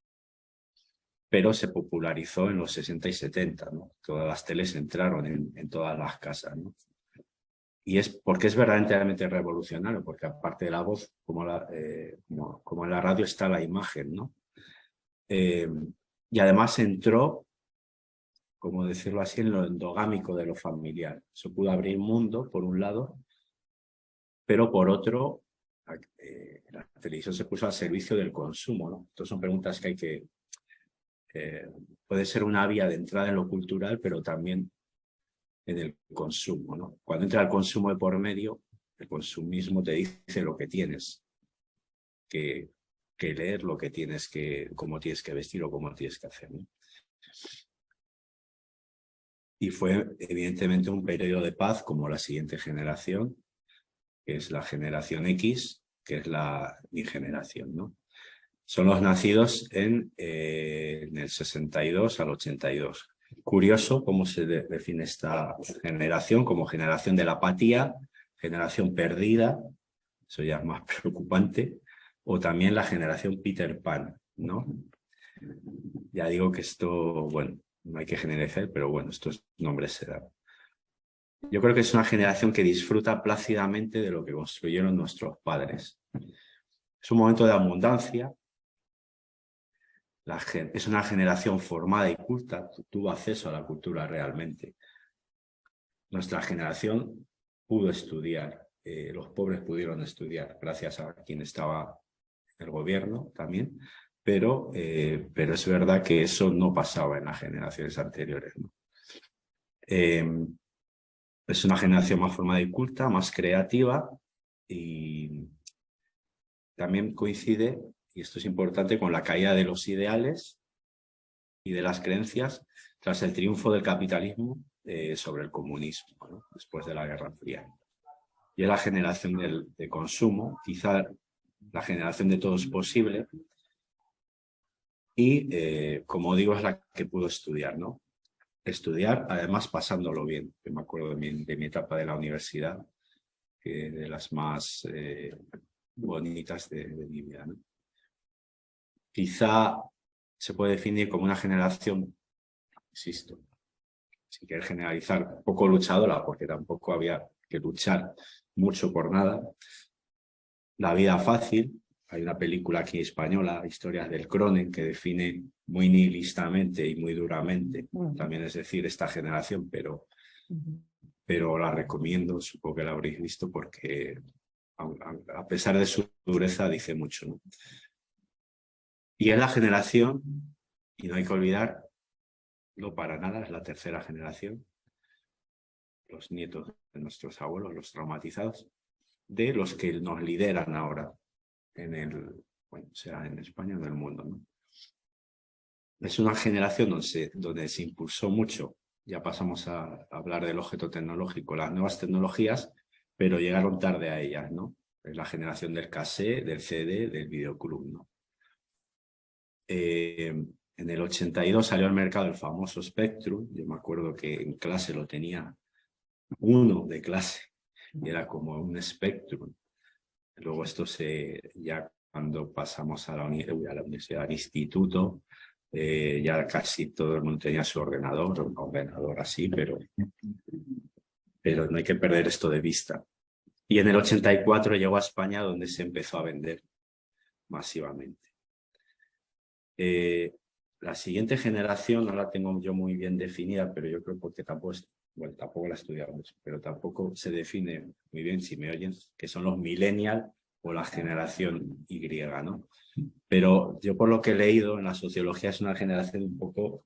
pero se popularizó en los 60 y 70, ¿no? Todas las teles entraron en todas las casas, ¿no? Y es porque es verdaderamente revolucionario, porque aparte de la voz, como en la radio está la imagen, ¿no? Y además entró, como decirlo así, en lo endogámico de lo familiar. Eso pudo abrir mundo, por un lado, pero por otro, la televisión se puso al servicio del consumo, ¿no? Entonces son preguntas que hay que... puede ser una vía de entrada en lo cultural, pero también en el consumo, ¿no? Cuando entra el consumo de por medio, el consumismo te dice lo que tienes que leer, lo que tienes cómo tienes que vestir o cómo tienes que hacer, ¿no? Y fue evidentemente un periodo de paz como la siguiente generación, que es la generación X, que es mi generación, ¿no? Son los nacidos en el 62 al 82. Curioso cómo se define esta generación como generación de la apatía, generación perdida, eso ya es más preocupante, o también la generación Peter Pan, ¿no? Ya digo que esto, bueno, no hay que generalizar, pero bueno, estos nombres se dan. Yo creo que es una generación que disfruta plácidamente de lo que construyeron nuestros padres. Es un momento de abundancia. Es una generación formada y culta, tuvo acceso a la cultura realmente. Nuestra generación pudo estudiar, los pobres pudieron estudiar gracias a quien estaba en el gobierno también, pero es verdad que eso no pasaba en las generaciones anteriores, ¿no? Es una generación más formada y culta, más creativa, y también coincide, y esto es importante, con la caída de los ideales y de las creencias tras el triunfo del capitalismo sobre el comunismo, ¿no? Después de la Guerra Fría. Y es la generación de consumo, quizá la generación de todo es posible, y como digo, es la que pudo estudiar, ¿no? Estudiar, además pasándolo bien. Yo me acuerdo de mi etapa de la universidad, que de las más bonitas de mi vida, ¿no? Quizá se puede definir como una generación, insisto, sin querer generalizar, poco luchadora, porque tampoco había que luchar mucho por nada. La vida fácil. Hay una película aquí española, Historias del Cronen, que define muy nihilistamente y muy duramente, también es decir, esta generación, pero la recomiendo, supongo que la habréis visto, porque a pesar de su dureza dice mucho, ¿no? Y es la generación, y no hay que olvidar, no para nada, es la tercera generación, los nietos de nuestros abuelos, los traumatizados, de los que nos lideran ahora sea en España o en el mundo, ¿no? Es una generación donde se impulsó mucho, ya pasamos a hablar del objeto tecnológico, las nuevas tecnologías, pero llegaron tarde a ellas, ¿no? Es la generación del cassette, del CD, del videoclub, ¿no? En el 82 salió al mercado el famoso Spectrum. Yo me acuerdo que en clase lo tenía uno de clase y era como un Spectrum. Luego esto ya cuando pasamos a la universidad, al instituto, ya casi todo el mundo tenía su ordenador, un ordenador así, pero no hay que perder esto de vista. Y en el 84 llegó a España, donde se empezó a vender masivamente. La siguiente generación no la tengo yo muy bien definida, pero yo creo porque tampoco, bueno, tampoco la estudiamos, pero tampoco se define muy bien, si me oyen, que son los millennials o la generación Y, ¿no? Pero yo por lo que he leído en la sociología es una generación un poco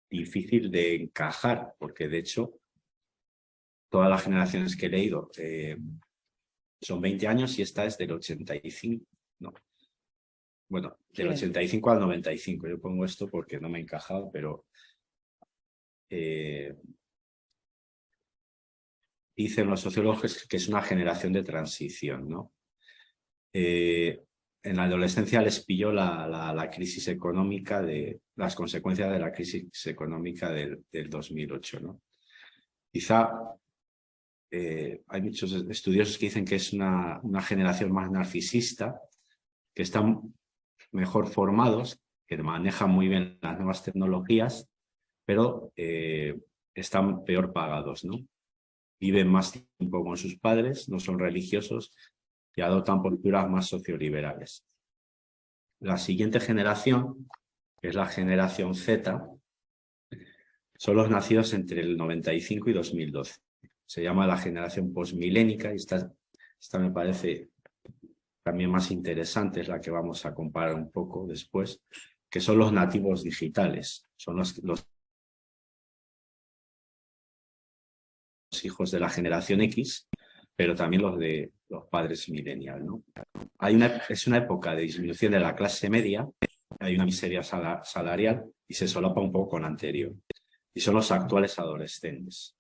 difícil de encajar, porque de hecho todas las generaciones que he leído son 20 años y esta es del 85, no. Bueno, del 85 al 95. Yo pongo esto porque no me he encajado, pero dicen los sociólogos que es una generación de transición, ¿no? En la adolescencia les pilló la crisis económica, las consecuencias de la crisis económica del 2008, ¿no? Quizá hay muchos estudiosos que dicen que es una generación más narcisista, que están mejor formados, que manejan muy bien las nuevas tecnologías, pero están peor pagados, ¿no? Viven más tiempo con sus padres, no son religiosos y adoptan posturas más socioliberales. La siguiente generación, que es la generación Z, son los nacidos entre el 95 y 2012. Se llama la generación postmilénica y esta me parece también más interesante, es la que vamos a comparar un poco después, que son los nativos digitales. Son los hijos de la generación X, pero también los de los padres millennials, ¿no? Es una época de disminución de la clase media, hay una miseria salarial y se solapa un poco con la anterior. Y son los actuales adolescentes.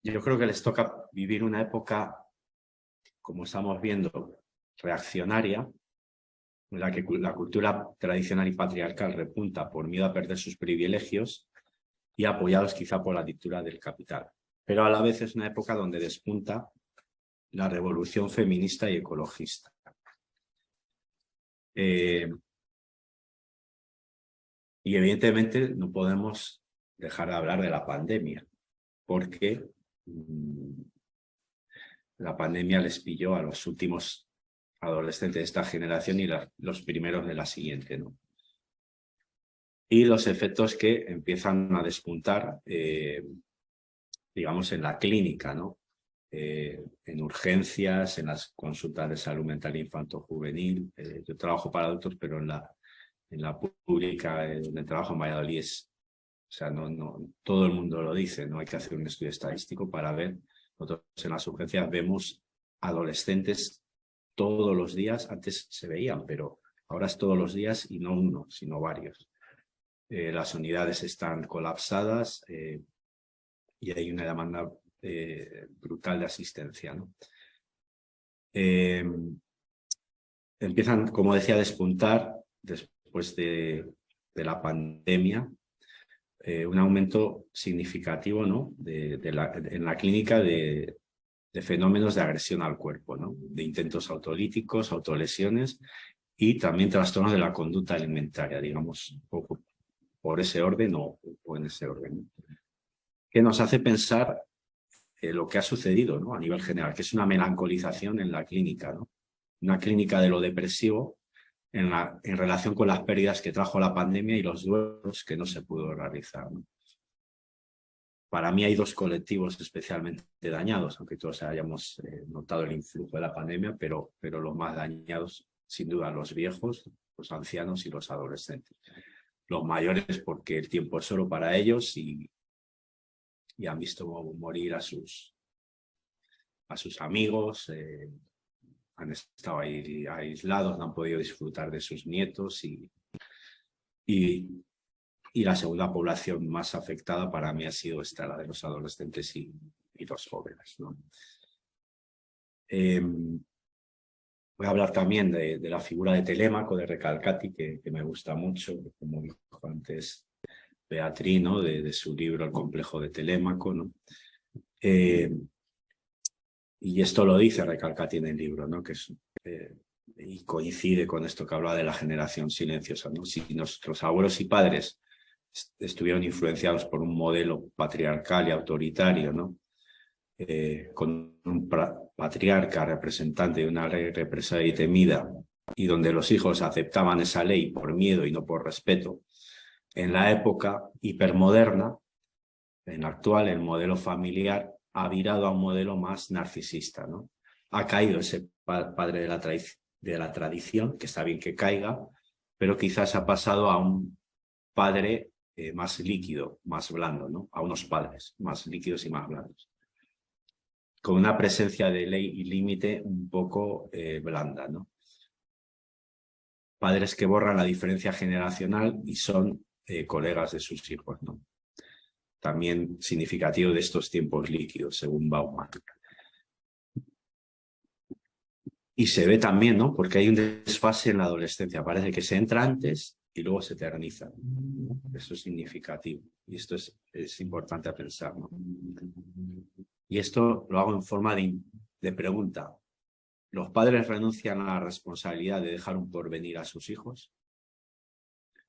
Yo creo que les toca vivir una época, como estamos viendo, reaccionaria, en la que la cultura tradicional y patriarcal repunta por miedo a perder sus privilegios y apoyados quizá por la dictadura del capital. Pero a la vez es una época donde despunta la revolución feminista y ecologista. Y evidentemente no podemos dejar de hablar de la pandemia, porque la pandemia les pilló a los últimos adolescentes de esta generación y los primeros de la siguiente, ¿no? Y los efectos que empiezan a despuntar, digamos, en la clínica, ¿no? En urgencias, en las consultas de salud mental infanto-juvenil. Yo trabajo para adultos, pero en la pública, en el trabajo en Valladolid o sea, no todo el mundo lo dice, no hay que hacer un estudio estadístico para ver. Nosotros en las urgencias vemos adolescentes todos los días, antes se veían, pero ahora es todos los días y no uno, sino varios. Las unidades están colapsadas y hay una demanda brutal de asistencia, ¿no? Empiezan, como decía, a despuntar después de la pandemia un aumento significativo, ¿no? en la clínica de fenómenos de agresión al cuerpo, ¿no? De intentos autolíticos, autolesiones y también trastornos de la conducta alimentaria, digamos, un poco por ese orden o en ese orden, ¿no? Que nos hace pensar lo que ha sucedido, ¿no? A nivel general, que es una melancolización en la clínica, ¿no? Una clínica de lo depresivo en relación con las pérdidas que trajo la pandemia y los duelos que no se pudo realizar, ¿no? Para mí hay dos colectivos especialmente dañados, aunque todos hayamos notado el influjo de la pandemia, pero los más dañados, sin duda, los viejos, los ancianos y los adolescentes. Los mayores porque el tiempo es solo para ellos y han visto morir a sus amigos, han estado ahí aislados, no han podido disfrutar de sus nietos y la segunda población más afectada para mí ha sido esta, la de los adolescentes y los jóvenes, ¿no? Voy a hablar también de la figura de Telémaco, de Recalcati, que me gusta mucho, como dijo antes Beatriz, ¿no? De su libro El complejo de Telémaco, ¿no? Y esto lo dice Recalcati en el libro, ¿no? Y coincide con esto que habla de la generación silenciosa, ¿no? Si nuestros abuelos y padres estuvieron influenciados por un modelo patriarcal y autoritario, ¿no? Con un patriarca representante de una ley represada y temida y donde los hijos aceptaban esa ley por miedo y no por respeto, en la época hipermoderna, en la actual, el modelo familiar ha virado a un modelo más narcisista, ¿no? Ha caído ese padre de la tradición, que está bien que caiga, pero quizás ha pasado a un padre más líquido, más blando, ¿no? A unos padres más líquidos y más blandos, con una presencia de ley y límite un poco blanda, ¿no? Padres que borran la diferencia generacional y son colegas de sus hijos, ¿no? También significativo de estos tiempos líquidos, según Bauman. Y se ve también, ¿no? Porque hay un desfase en la adolescencia. Parece que se entra antes y luego se eterniza. Eso es significativo. Y esto es importante a pensar, ¿no? Y esto lo hago en forma de pregunta. ¿Los padres renuncian a la responsabilidad de dejar un porvenir a sus hijos?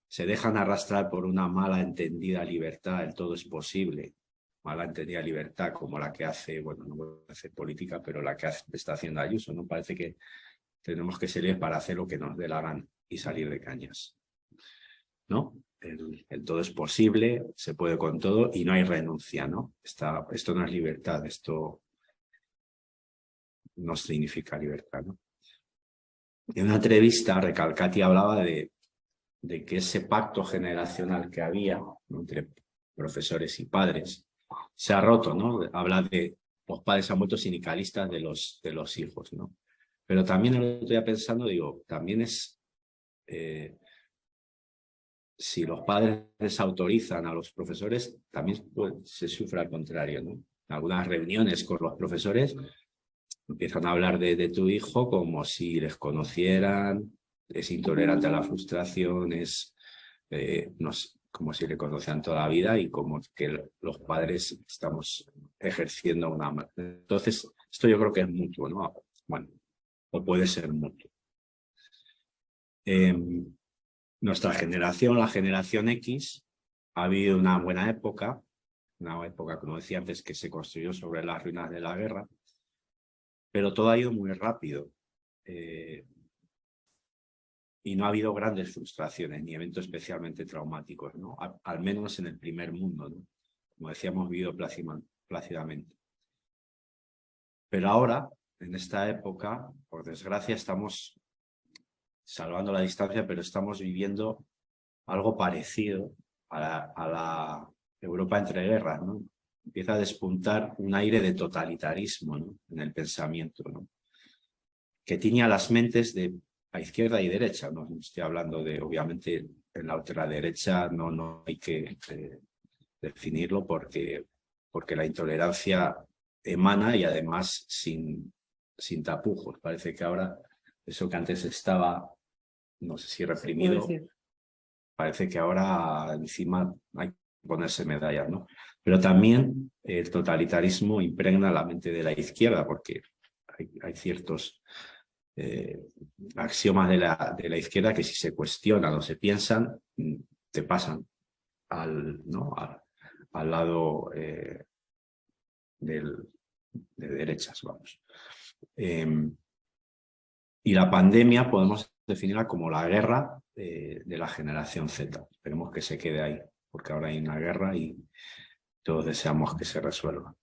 ¿Se dejan arrastrar por una mala entendida libertad, el todo es posible? Mala entendida libertad como la que hace, bueno, no voy a hacer política, pero la que está haciendo Ayuso, ¿no? Parece que tenemos que ser libres para hacer lo que nos dé la gana y salir de cañas, ¿no? El todo es posible, se puede con todo y no hay renuncia, ¿no? Esto no es libertad, esto no significa libertad, ¿no? En una entrevista, Recalcati hablaba de que ese pacto generacional que había, ¿no?, entre profesores y padres se ha roto, ¿no? Habla de los padres han vuelto sindicalistas de los hijos, ¿no? Pero también lo estoy pensando, digo, también es si los padres desautorizan a los profesores, también se sufre al contrario, ¿no? En algunas reuniones con los profesores empiezan a hablar de tu hijo como si les conocieran, es intolerante a la frustración, no sé, como si le conocían toda la vida y como que los padres estamos ejerciendo una... Entonces, esto yo creo que es mutuo, ¿no? Bueno, o puede ser mutuo. Nuestra generación, la generación X, ha habido una buena época, como decía antes, que se construyó sobre las ruinas de la guerra, pero todo ha ido muy rápido. Y no ha habido grandes frustraciones ni eventos especialmente traumáticos, ¿no? Al menos en el primer mundo, ¿no? Como decíamos, vivido plácidamente. Pero ahora, en esta época, por desgracia, estamos salvando la distancia, pero estamos viviendo algo parecido a la Europa entre guerras, ¿no? Empieza a despuntar un aire de totalitarismo, ¿no?, en el pensamiento, ¿no?, que tiña las mentes de a izquierda y derecha. No estoy hablando de, obviamente, en la ultraderecha no hay que definirlo porque la intolerancia emana y además sin tapujos. Parece que ahora eso que antes estaba, no sé si reprimido, parece que ahora encima hay que ponerse medallas, ¿no? Pero también el totalitarismo impregna la mente de la izquierda porque hay ciertos axiomas de la izquierda que si se cuestionan o se piensan, te pasan al lado de derechas, vamos. Y la pandemia podemos definirla como la guerra de la generación Z. Esperemos que se quede ahí, porque ahora hay una guerra y todos deseamos que se resuelva.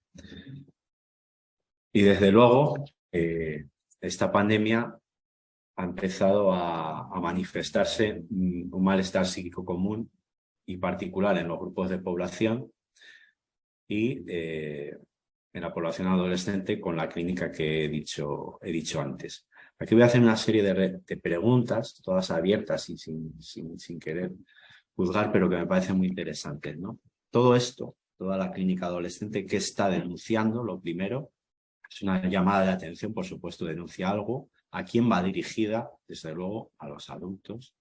Y desde luego, esta pandemia ha empezado a manifestarse un malestar psíquico común y particular en los grupos de población y en la población adolescente con la clínica que he dicho antes. Aquí voy a hacer una serie de preguntas, todas abiertas y sin querer juzgar, pero que me parecen muy interesantes, ¿no? Todo esto, toda la clínica adolescente, ¿qué está denunciando? Lo primero, es una llamada de atención, por supuesto, denuncia algo. ¿A quién va dirigida? Desde luego, a los adultos.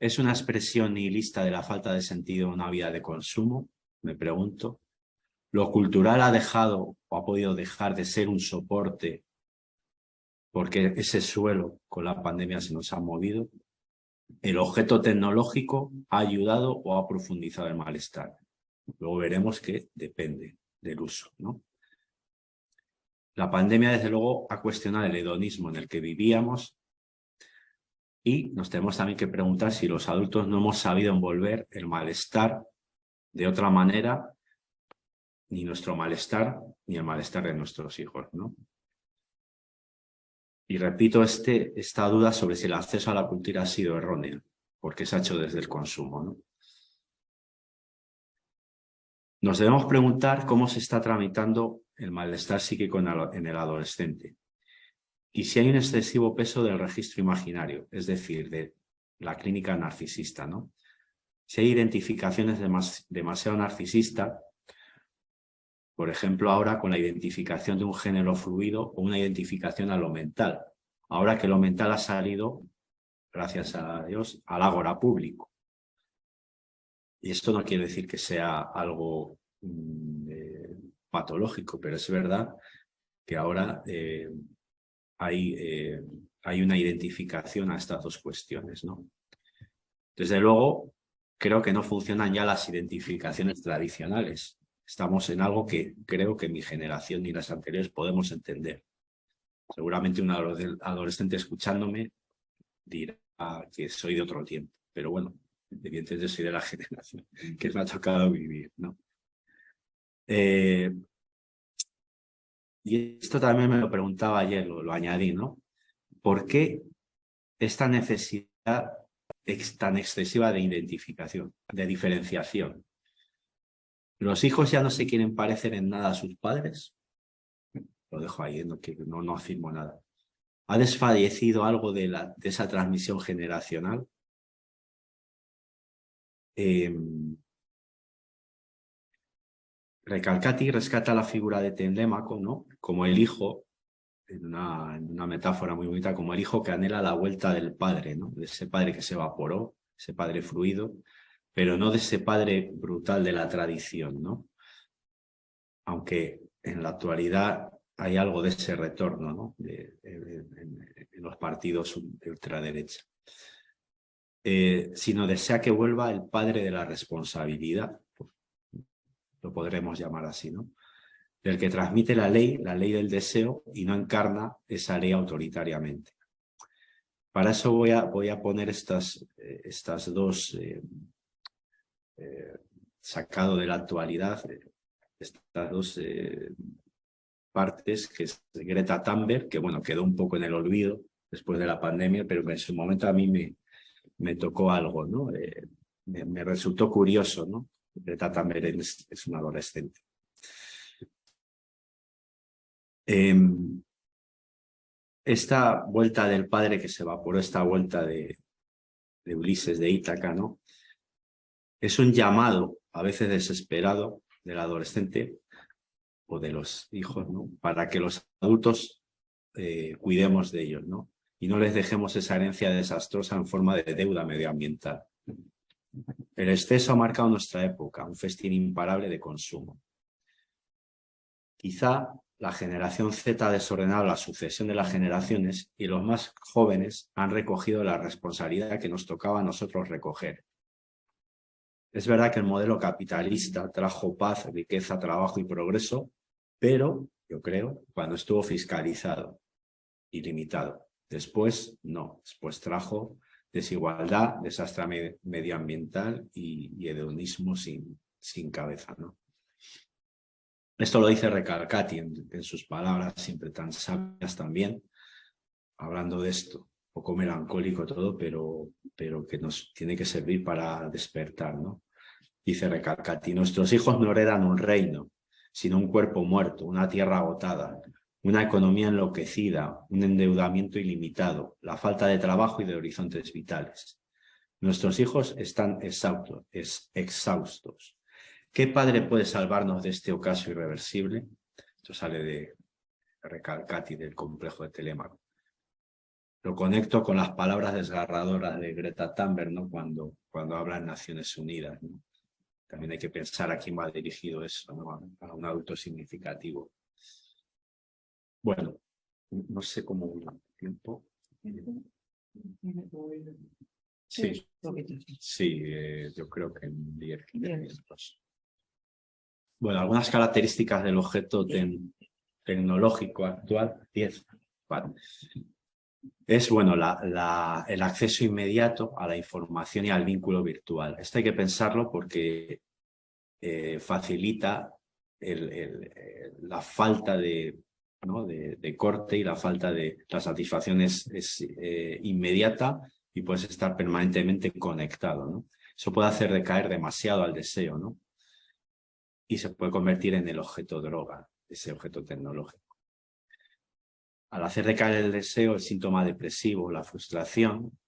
¿Es una expresión nihilista de la falta de sentido en una vida de consumo? Me pregunto. ¿Lo cultural ha dejado o ha podido dejar de ser un soporte porque ese suelo con la pandemia se nos ha movido? ¿El objeto tecnológico ha ayudado o ha profundizado el malestar? Luego veremos que depende del uso, ¿no? La pandemia, desde luego, ha cuestionado el hedonismo en el que vivíamos Y nos tenemos también que preguntar si los adultos no hemos sabido envolver el malestar de otra manera, ni nuestro malestar, ni el malestar de nuestros hijos, ¿no? Y repito esta duda sobre si el acceso a la cultura ha sido erróneo, porque se ha hecho desde el consumo, ¿no? Nos debemos preguntar cómo se está tramitando el malestar psíquico en el adolescente y si hay un excesivo peso del registro imaginario, es decir, de la clínica narcisista, ¿no? Si hay identificaciones demasiado narcisistas, por ejemplo, ahora con la identificación de un género fluido o una identificación a lo mental, ahora que lo mental ha salido, gracias a Dios, al ágora público. Y esto no quiere decir que sea algo patológico, pero es verdad que ahora hay una identificación a estas dos cuestiones, ¿no? Desde luego, creo que no funcionan ya las identificaciones tradicionales. Estamos en algo que creo que mi generación y las anteriores podemos entender. Seguramente un adolescente escuchándome dirá que soy de otro tiempo, pero bueno, evidentemente soy de la generación que me ha tocado vivir, ¿no? Y esto también me lo preguntaba ayer, lo añadí, ¿no? ¿Por qué esta necesidad tan excesiva de identificación, de diferenciación? ¿Los hijos ya no se quieren parecer en nada a sus padres? Lo dejo ahí, no afirmo nada. ¿Ha desfallecido algo de esa transmisión generacional? Recalcati rescata la figura de Telémaco, ¿no? Como el hijo, en una metáfora muy bonita, como el hijo que anhela la vuelta del padre, ¿no? De ese padre que se evaporó, ese padre fluido, pero no de ese padre brutal de la tradición, ¿no? Aunque en la actualidad hay algo de ese retorno, ¿no? En los partidos de ultraderecha. Sino desea que vuelva el padre de la responsabilidad, lo podremos llamar así, ¿no? Del que transmite la ley del deseo, y no encarna esa ley autoritariamente. Para eso voy a poner estas dos, sacado de la actualidad, estas dos partes, que es Greta Thunberg, que bueno, quedó un poco en el olvido después de la pandemia, pero en su momento a mí me tocó algo, ¿no? Me resultó curioso, ¿no? Greta Thunberg es un adolescente. Esta vuelta del padre que se evaporó, esta vuelta de Ulises de Ítaca, ¿no? Es un llamado, a veces desesperado, del adolescente o de los hijos, ¿no? Para que los adultos cuidemos de ellos, ¿no? Y no les dejemos esa herencia desastrosa en forma de deuda medioambiental. El exceso ha marcado nuestra época, un festín imparable de consumo. Quizá la generación Z ha desordenado la sucesión de las generaciones y los más jóvenes han recogido la responsabilidad que nos tocaba a nosotros recoger. Es verdad que el modelo capitalista trajo paz, riqueza, trabajo y progreso, pero, yo creo, cuando estuvo fiscalizado y limitado. Después, no. Después trajo desigualdad, desastre medioambiental y hedonismo sin cabeza, ¿no? Esto lo dice Recalcati en sus palabras, siempre tan sabias también, hablando de esto, un poco melancólico todo, pero que nos tiene que servir para despertar, ¿no? Dice Recalcati: nuestros hijos no heredan un reino, sino un cuerpo muerto, una tierra agotada, una economía enloquecida, un endeudamiento ilimitado, la falta de trabajo y de horizontes vitales. Nuestros hijos están exhaustos. ¿Qué padre puede salvarnos de este ocaso irreversible? Esto sale de Recalcati, del complejo de Telémaco. Lo conecto con las palabras desgarradoras de Greta Thunberg, ¿no? Cuando habla en Naciones Unidas, ¿no? También hay que pensar a quién va dirigido eso, ¿no? A un adulto significativo. Bueno, no sé cómo voy el tiempo. Sí, yo creo que en 10 minutos. Bueno, algunas características del objeto tecnológico actual. 10. Vale. es bueno, el acceso inmediato a la información y al vínculo virtual. Esto hay que pensarlo porque facilita la falta de corte y la falta de la satisfacción es inmediata y puedes estar permanentemente conectado, ¿no? Eso puede hacer decaer demasiado al deseo, ¿no? Y se puede convertir en el objeto droga, ese objeto tecnológico. Al hacer decaer el deseo, el síntoma depresivo, la frustración,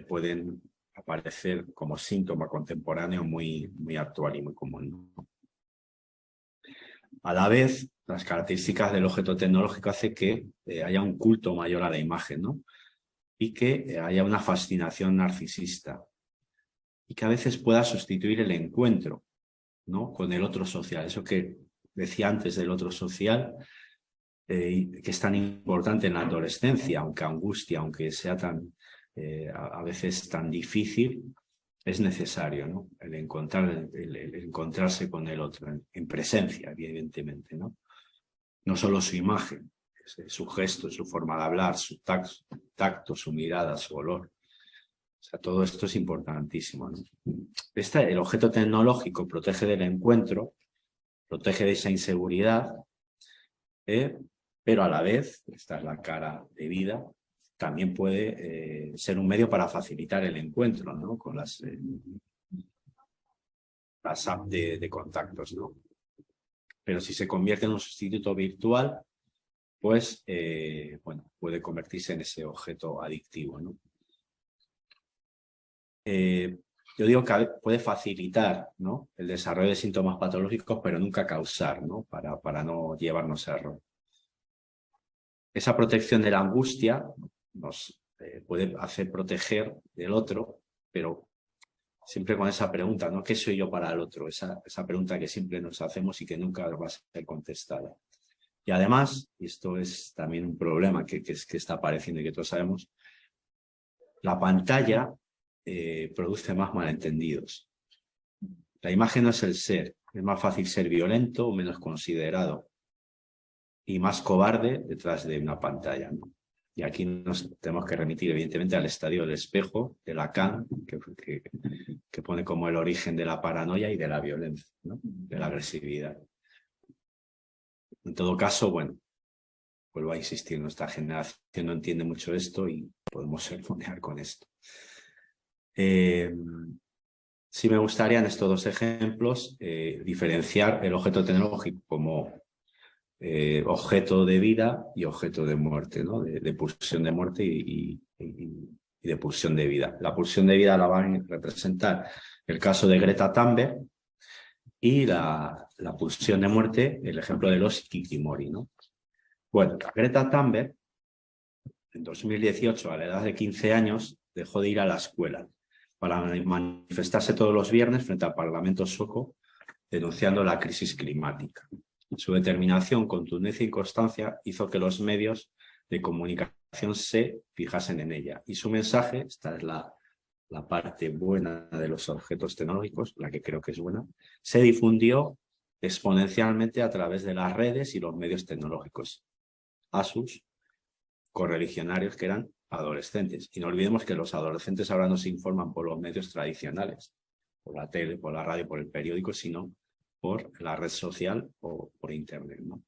pueden aparecer como síntoma contemporáneo muy, muy actual y muy común, ¿no? A la vez, las características del objeto tecnológico hacen que haya un culto mayor a la imagen, ¿no? Y que haya una fascinación narcisista y que a veces pueda sustituir el encuentro, ¿no?, con el otro social. Eso que decía antes del otro social, que es tan importante en la adolescencia, aunque angustia, aunque sea tan a veces tan difícil, es necesario, ¿no?, el encontrarse con el otro en presencia, evidentemente, ¿no? No solo su imagen, su gesto, su forma de hablar, su tacto, su mirada, su olor. O sea, todo esto es importantísimo, ¿no? El objeto tecnológico protege del encuentro, protege de esa inseguridad, pero a la vez, esta es la cara de vida, también puede ser un medio para facilitar el encuentro, ¿no?, con las apps de contactos, ¿no? Pero si se convierte en un sustituto virtual, pues bueno, puede convertirse en ese objeto adictivo, ¿no? Yo digo que puede facilitar, ¿no?, el desarrollo de síntomas patológicos, pero nunca causar, ¿no?, para no llevarnos a error. Esa protección de la angustia nos puede hacer proteger del otro, pero siempre con esa pregunta, ¿no?, ¿qué soy yo para el otro? Esa pregunta que siempre nos hacemos y que nunca va a ser contestada. Y además, y esto es también un problema que está apareciendo y que todos sabemos, la pantalla produce más malentendidos. La imagen no es el ser, es más fácil ser violento o menos considerado y más cobarde detrás de una pantalla, ¿no? Y aquí nos tenemos que remitir evidentemente al estadio del espejo de Lacan, que pone como el origen de la paranoia y de la violencia, ¿no?, de la agresividad. En todo caso, bueno, vuelvo a insistir, nuestra generación no entiende mucho esto y podemos sermonear con esto. Sí me gustaría en estos dos ejemplos diferenciar el objeto tecnológico como objeto de vida y objeto de muerte, ¿no?, de pulsión de muerte y de pulsión de vida. La pulsión de vida la van a representar el caso de Greta Thunberg y la pulsión de muerte, el ejemplo de los hikikomori, ¿no? Bueno, Greta Thunberg en 2018, a la edad de 15 años, dejó de ir a la escuela para manifestarse todos los viernes frente al Parlamento sueco denunciando la crisis climática. Su determinación, contundencia y constancia hizo que los medios de comunicación se fijasen en ella. Y su mensaje, esta es la parte buena de los objetos tecnológicos, la que creo que es buena, se difundió exponencialmente a través de las redes y los medios tecnológicos a sus correligionarios, que eran adolescentes. Y no olvidemos que los adolescentes ahora no se informan por los medios tradicionales, por la tele, por la radio, por el periódico, sino por la red social o por internet, ¿no?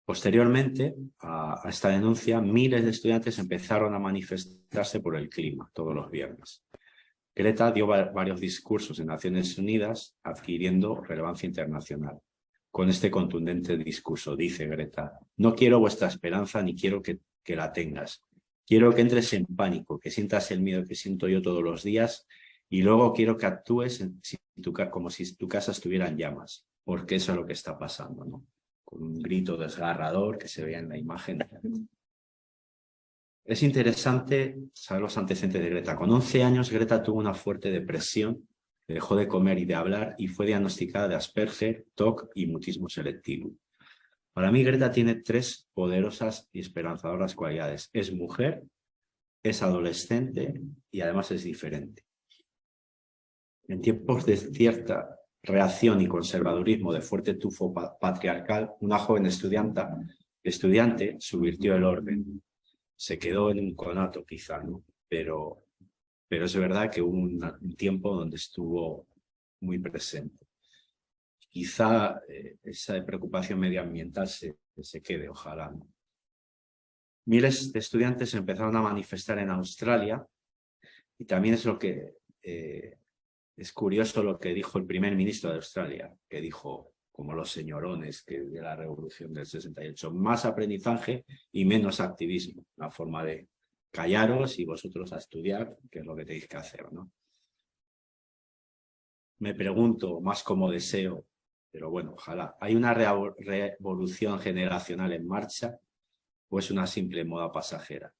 Posteriormente a esta denuncia, miles de estudiantes empezaron a manifestarse por el clima todos los viernes. Greta dio varios discursos en Naciones Unidas, adquiriendo relevancia internacional. Con este contundente discurso, dice Greta: no quiero vuestra esperanza ni quiero que la tengas. Quiero que entres en pánico, que sientas el miedo que siento yo todos los días y luego quiero que actúes como si tu casa estuviera en llamas, porque eso es lo que está pasando, ¿no? Con un grito desgarrador que se veía en la imagen. Es interesante saber los antecedentes de Greta. Con 11 años, Greta tuvo una fuerte depresión, dejó de comer y de hablar y fue diagnosticada de Asperger, TOC y mutismo selectivo. Para mí, Greta tiene 3 poderosas y esperanzadoras cualidades. Es mujer, es adolescente y además es diferente. En tiempos de cierta reacción y conservadurismo de fuerte tufo patriarcal, una joven estudianta estudiante subvirtió el orden. Se quedó en un conato quizá, ¿no? Pero es verdad que hubo un tiempo donde estuvo muy presente. Quizá esa preocupación medioambiental se quede, ojalá, ¿no? Miles de estudiantes empezaron a manifestar en Australia y también es lo que es curioso lo que dijo el primer ministro de Australia, que dijo, como los señorones que de la revolución del 68, más aprendizaje y menos activismo, una forma de callaros y vosotros a estudiar, que es lo que tenéis que hacer, ¿no? Me pregunto, más como deseo, pero bueno, ojalá, ¿hay una revolución generacional en marcha o es una simple moda pasajera?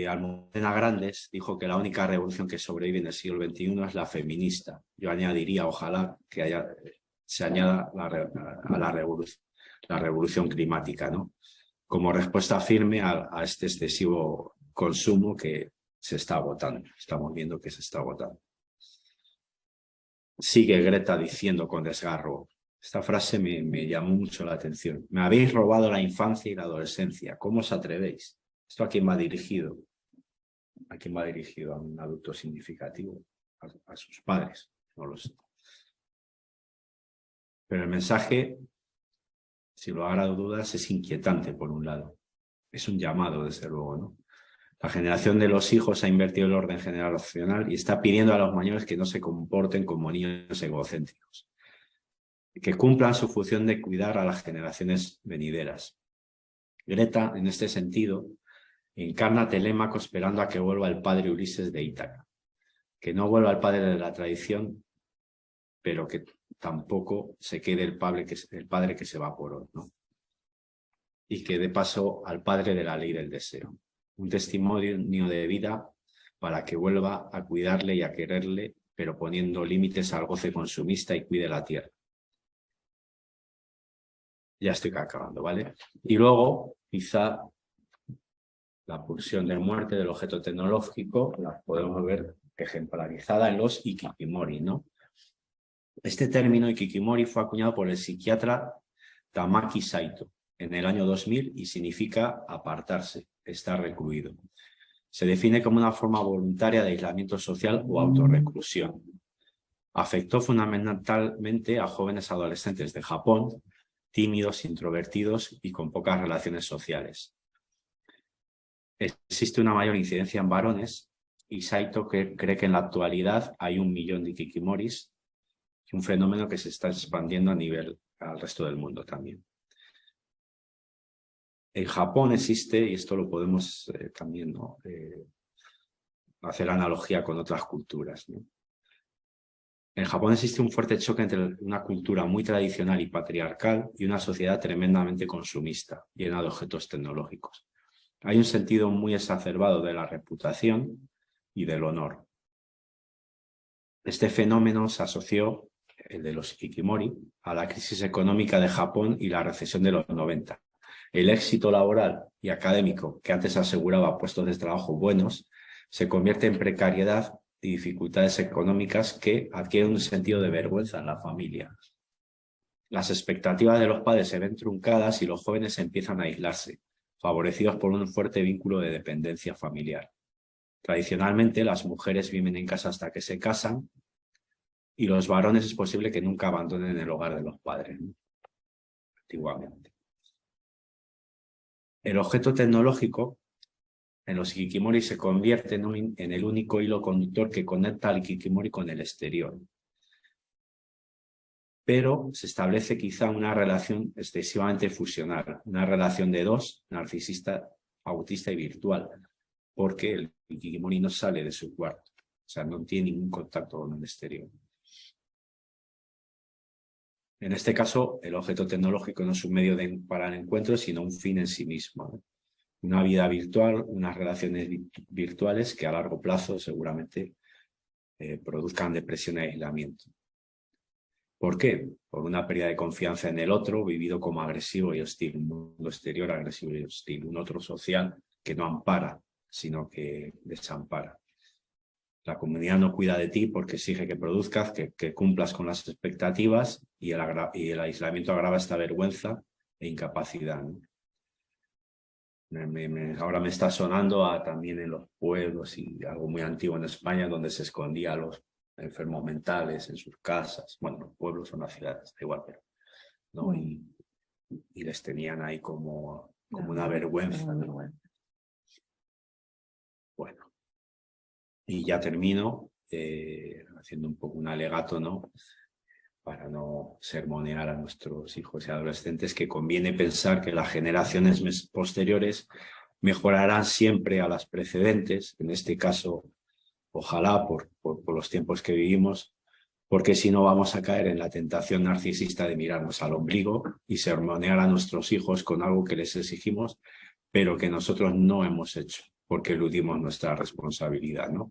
Almudena Grandes dijo que la única revolución que sobrevive en el siglo XXI es la feminista. Yo añadiría, ojalá, que se añada a la revolución climática, ¿no? Como respuesta firme a este excesivo consumo que se está agotando. Estamos viendo que se está agotando. Sigue Greta diciendo con desgarro. Esta frase me llamó mucho la atención. Me habéis robado la infancia y la adolescencia. ¿Cómo os atrevéis? ¿Esto a quién va dirigido? ¿A quién va dirigido? ¿A un adulto significativo? ¿A sus padres? No lo sé. Pero el mensaje, si lo habrá dudas, es inquietante por un lado. Es un llamado, desde luego, ¿no? La generación de los hijos ha invertido el orden generacional y está pidiendo a los mayores que no se comporten como niños egocéntricos, que cumplan su función de cuidar a las generaciones venideras. Greta, en este sentido, encarna a Telémaco esperando a que vuelva el padre Ulises de Ítaca, que no vuelva el padre de la tradición, pero que tampoco se quede el padre que se evaporó, ¿no? Y que dé paso al padre de la ley del deseo. Un testimonio de vida para que vuelva a cuidarle y a quererle, pero poniendo límites al goce consumista y cuide la tierra. Ya estoy acabando, ¿vale? Y luego, quizá, la pulsión de muerte del objeto tecnológico la podemos ver ejemplarizada en los Ikikimori, ¿no? Este término Ikikimori fue acuñado por el psiquiatra Tamaki Saito en el año 2000 y significa apartarse, estar recluido. Se define como una forma voluntaria de aislamiento social o autorreclusión. Afectó fundamentalmente a jóvenes adolescentes de Japón, tímidos, introvertidos y con pocas relaciones sociales. Existe una mayor incidencia en varones y Saito cree que en la actualidad hay 1 millón de Ikikimoris, un fenómeno que se está expandiendo al resto del mundo también. En Japón existe, y esto lo podemos también, ¿no? Hacer analogía con otras culturas, ¿no? En Japón existe un fuerte choque entre una cultura muy tradicional y patriarcal y una sociedad tremendamente consumista, llena de objetos tecnológicos. Hay un sentido muy exacerbado de la reputación y del honor. Este fenómeno se asoció, el de los Ikikimori, a la crisis económica de Japón y la recesión de los 90. El éxito laboral y académico, que antes aseguraba puestos de trabajo buenos, se convierte en precariedad y dificultades económicas que adquieren un sentido de vergüenza en la familia. Las expectativas de los padres se ven truncadas y los jóvenes empiezan a aislarse, favorecidos por un fuerte vínculo de dependencia familiar. Tradicionalmente, las mujeres viven en casa hasta que se casan y los varones es posible que nunca abandonen el hogar de los padres, ¿no? Antiguamente. El objeto tecnológico en los Ikikimori se convierte en el único hilo conductor que conecta al Ikikimori con el exterior. Pero se establece quizá una relación excesivamente fusional, una relación de dos, narcisista, autista y virtual, porque el Ikikimori no sale de su cuarto, o sea, no tiene ningún contacto con el exterior. En este caso, el objeto tecnológico no es un medio para el encuentro, sino un fin en sí mismo, ¿no? Una vida virtual, unas relaciones virtuales que a largo plazo seguramente produzcan depresión y aislamiento. ¿Por qué? Por una pérdida de confianza en el otro, vivido como agresivo y hostil, un mundo exterior agresivo y hostil, un otro social que no ampara, sino que desampara. La comunidad no cuida de ti porque exige que produzcas, que cumplas con las expectativas y el aislamiento agrava esta vergüenza e incapacidad, ¿no? Ahora me está sonando también en los pueblos y algo muy antiguo en España donde se escondía a los enfermos mentales en sus casas. Bueno, los pueblos o las ciudades, da igual, pero ¿no? Y les tenían ahí como una vergüenza, ¿no? Bueno, y ya termino haciendo un poco un alegato, ¿no? Para no sermonear a nuestros hijos y adolescentes, que conviene pensar que las generaciones posteriores mejorarán siempre a las precedentes, en este caso, ojalá por los tiempos que vivimos, porque si no vamos a caer en la tentación narcisista de mirarnos al ombligo y sermonear a nuestros hijos con algo que les exigimos, pero que nosotros no hemos hecho, porque eludimos nuestra responsabilidad, ¿no?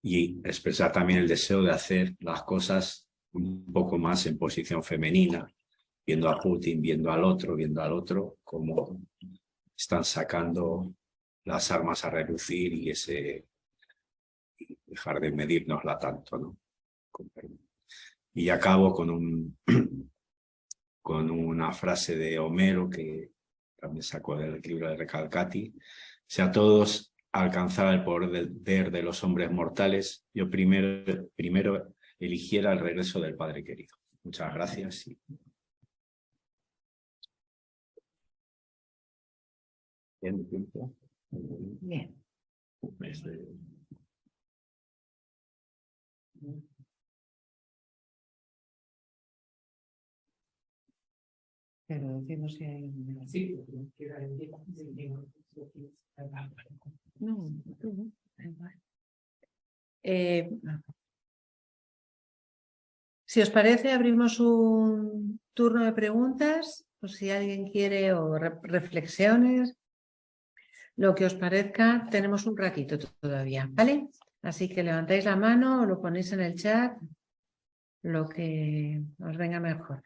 Y expresar también el deseo de hacer las cosas un poco más en posición femenina, viendo a Putin, viendo al otro, como están sacando las armas a relucir y dejar de medírnosla tanto, ¿no? Y acabo con una frase de Homero que también sacó del libro de Recalcati: si a todos alcanzara el poder de los hombres mortales, yo primero eligiera el regreso del Padre querido. Muchas gracias. Bien, tiempo. Bien. Pero decimos si hay... Sí, no, si os parece, abrimos un turno de preguntas, o si alguien quiere, o reflexiones, lo que os parezca. Tenemos un ratito todavía, ¿vale? Así que levantáis la mano o lo ponéis en el chat, lo que os venga mejor.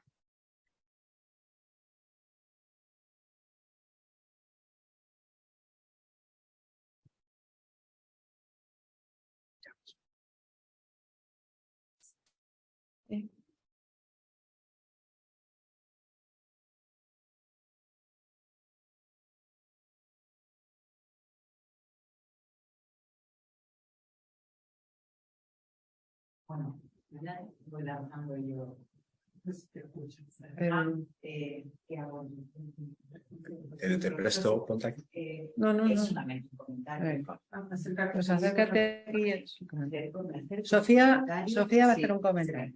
Bueno, voy lanzando yo. ¿Qué hago? ¿Te presto contacto? No. Es solamente un comentario. Pues acércate aquí. Sofía va a hacer un comentario.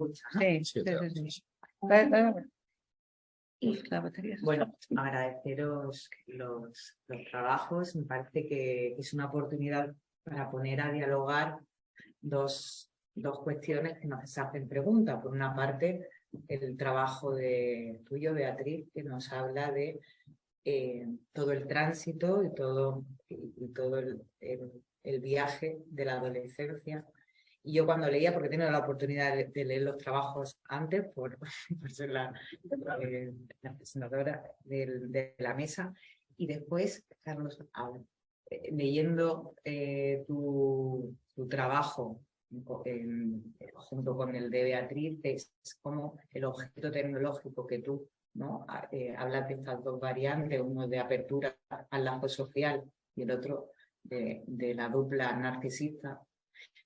Sí. La batería. Bueno, agradeceros los trabajos. Me parece que es una oportunidad para poner a dialogar dos cuestiones que nos hacen preguntas. Por una parte, el trabajo tuyo, Beatriz, que nos habla de todo el tránsito y todo el viaje de la adolescencia. Y yo cuando leía, porque he tenido la oportunidad de leer los trabajos antes, por ser la presentadora de la mesa, y después, Carlos, leyendo tu trabajo junto con el de Beatriz, es como el objeto tecnológico que tú, ¿no? Hablas de estas dos variantes, uno de apertura al lazo social y el otro de la dupla narcisista.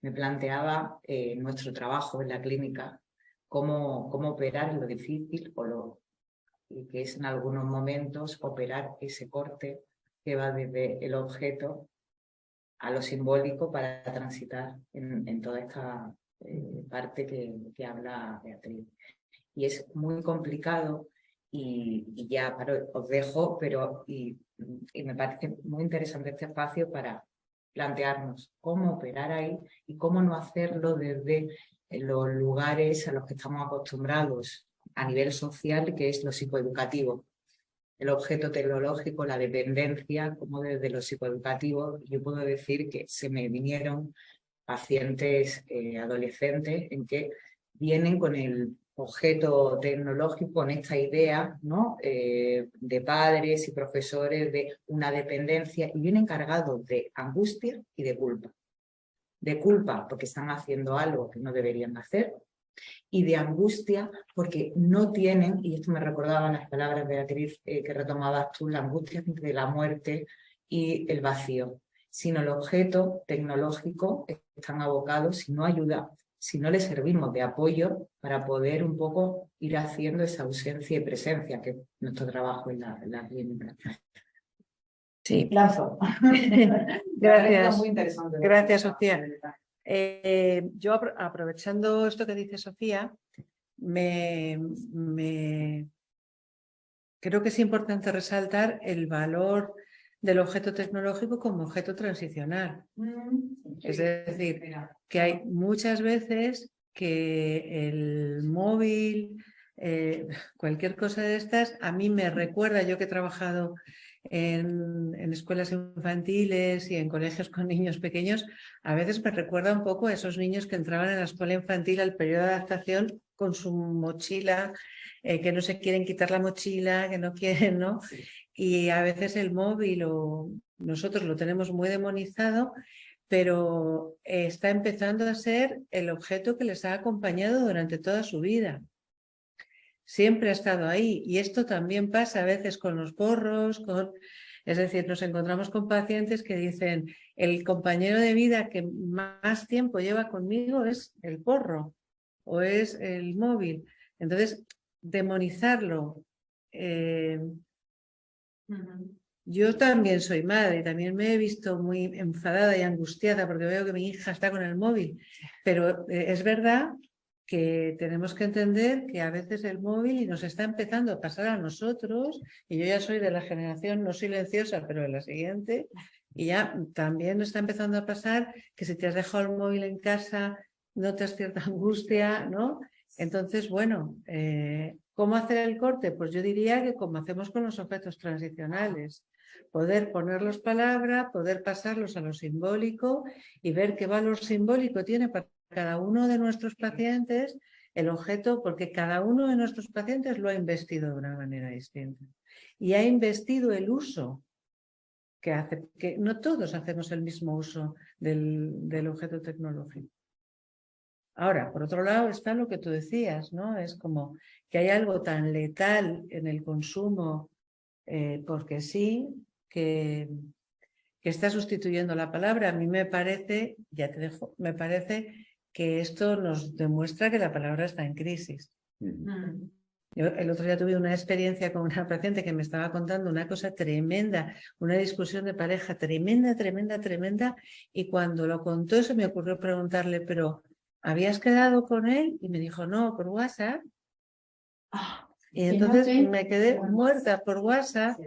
Me planteaba nuestro trabajo en la clínica, cómo operar en lo difícil y que es en algunos momentos operar ese corte que va desde el objeto a lo simbólico para transitar en toda esta parte que habla Beatriz. Y es muy complicado y ya os dejo, pero y me parece muy interesante este espacio para plantearnos cómo operar ahí y cómo no hacerlo desde los lugares a los que estamos acostumbrados a nivel social, que es lo psicoeducativo. El objeto tecnológico, la dependencia, como desde lo psicoeducativo. Yo puedo decir que se me vinieron pacientes adolescentes en que vienen con el objeto tecnológico, con esta idea, ¿no? De padres y profesores de una dependencia, y vienen cargados de angustia y de culpa. De culpa porque están haciendo algo que no deberían hacer, y de angustia, porque no tienen, y esto me recordaba las palabras, Beatriz, que retomabas tú, la angustia de la muerte y el vacío, sino el objeto tecnológico están abocados, si no ayuda, si no les servimos de apoyo para poder un poco ir haciendo esa ausencia y presencia, que es nuestro trabajo en la clínica. Sí. Lanzo. Gracias. Muy interesante. Gracias, Sofía. Yo, aprovechando esto que dice Sofía, creo que es importante resaltar el valor del objeto tecnológico como objeto transicional. Es decir, que hay muchas veces que el móvil, cualquier cosa de estas, a mí me recuerda, yo que he trabajado en escuelas infantiles y en colegios con niños pequeños, a veces me recuerda un poco a esos niños que entraban en la escuela infantil al periodo de adaptación con su mochila, que no se quieren quitar la mochila, que no quieren, ¿no? Sí. Y a veces el móvil nosotros lo tenemos muy demonizado, pero está empezando a ser el objeto que les ha acompañado durante toda su vida. Siempre ha estado ahí, y esto también pasa a veces con los porros, es decir, nos encontramos con pacientes que dicen, el compañero de vida que más tiempo lleva conmigo es el porro o es el móvil. Entonces, demonizarlo. Yo también soy madre y también me he visto muy enfadada y angustiada porque veo que mi hija está con el móvil, pero es verdad que tenemos que entender que a veces el móvil nos está empezando a pasar a nosotros, y yo ya soy de la generación no silenciosa, pero de la siguiente, y ya también nos está empezando a pasar que si te has dejado el móvil en casa notas cierta angustia, ¿no? Entonces, bueno, ¿cómo hacer el corte? Pues yo diría que como hacemos con los objetos transicionales, poder ponerlos palabra, poder pasarlos a lo simbólico y ver qué valor simbólico tiene para cada uno de nuestros pacientes el objeto, porque cada uno de nuestros pacientes lo ha investido de una manera distinta y ha investido el uso que hace, que no todos hacemos el mismo uso del objeto tecnológico. Ahora, por otro lado está lo que tú decías, ¿no? Es como que hay algo tan letal en el consumo, porque sí, que está sustituyendo la palabra. A mí me parece, ya te dejo, me parece que esto nos demuestra que la palabra está en crisis. Yo el otro día tuve una experiencia con una paciente que me estaba contando una cosa tremenda, una discusión de pareja tremenda, y cuando lo contó se me ocurrió preguntarle, pero ¿habías quedado con él? Y me dijo, no, por WhatsApp. Y entonces me quedé muerta por WhatsApp.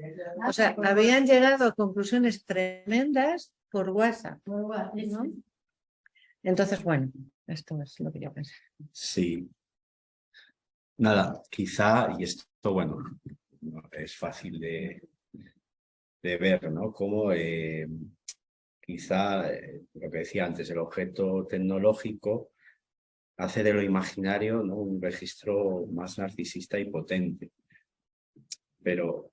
O sea, habían llegado a conclusiones tremendas por WhatsApp, ¿no? Entonces, bueno, esto es lo que yo pensé. Sí. Nada, quizá, y esto, bueno, es fácil de ver, ¿no? Cómo quizá, lo que decía antes, el objeto tecnológico hace de lo imaginario, ¿no?, un registro más narcisista y potente. Pero,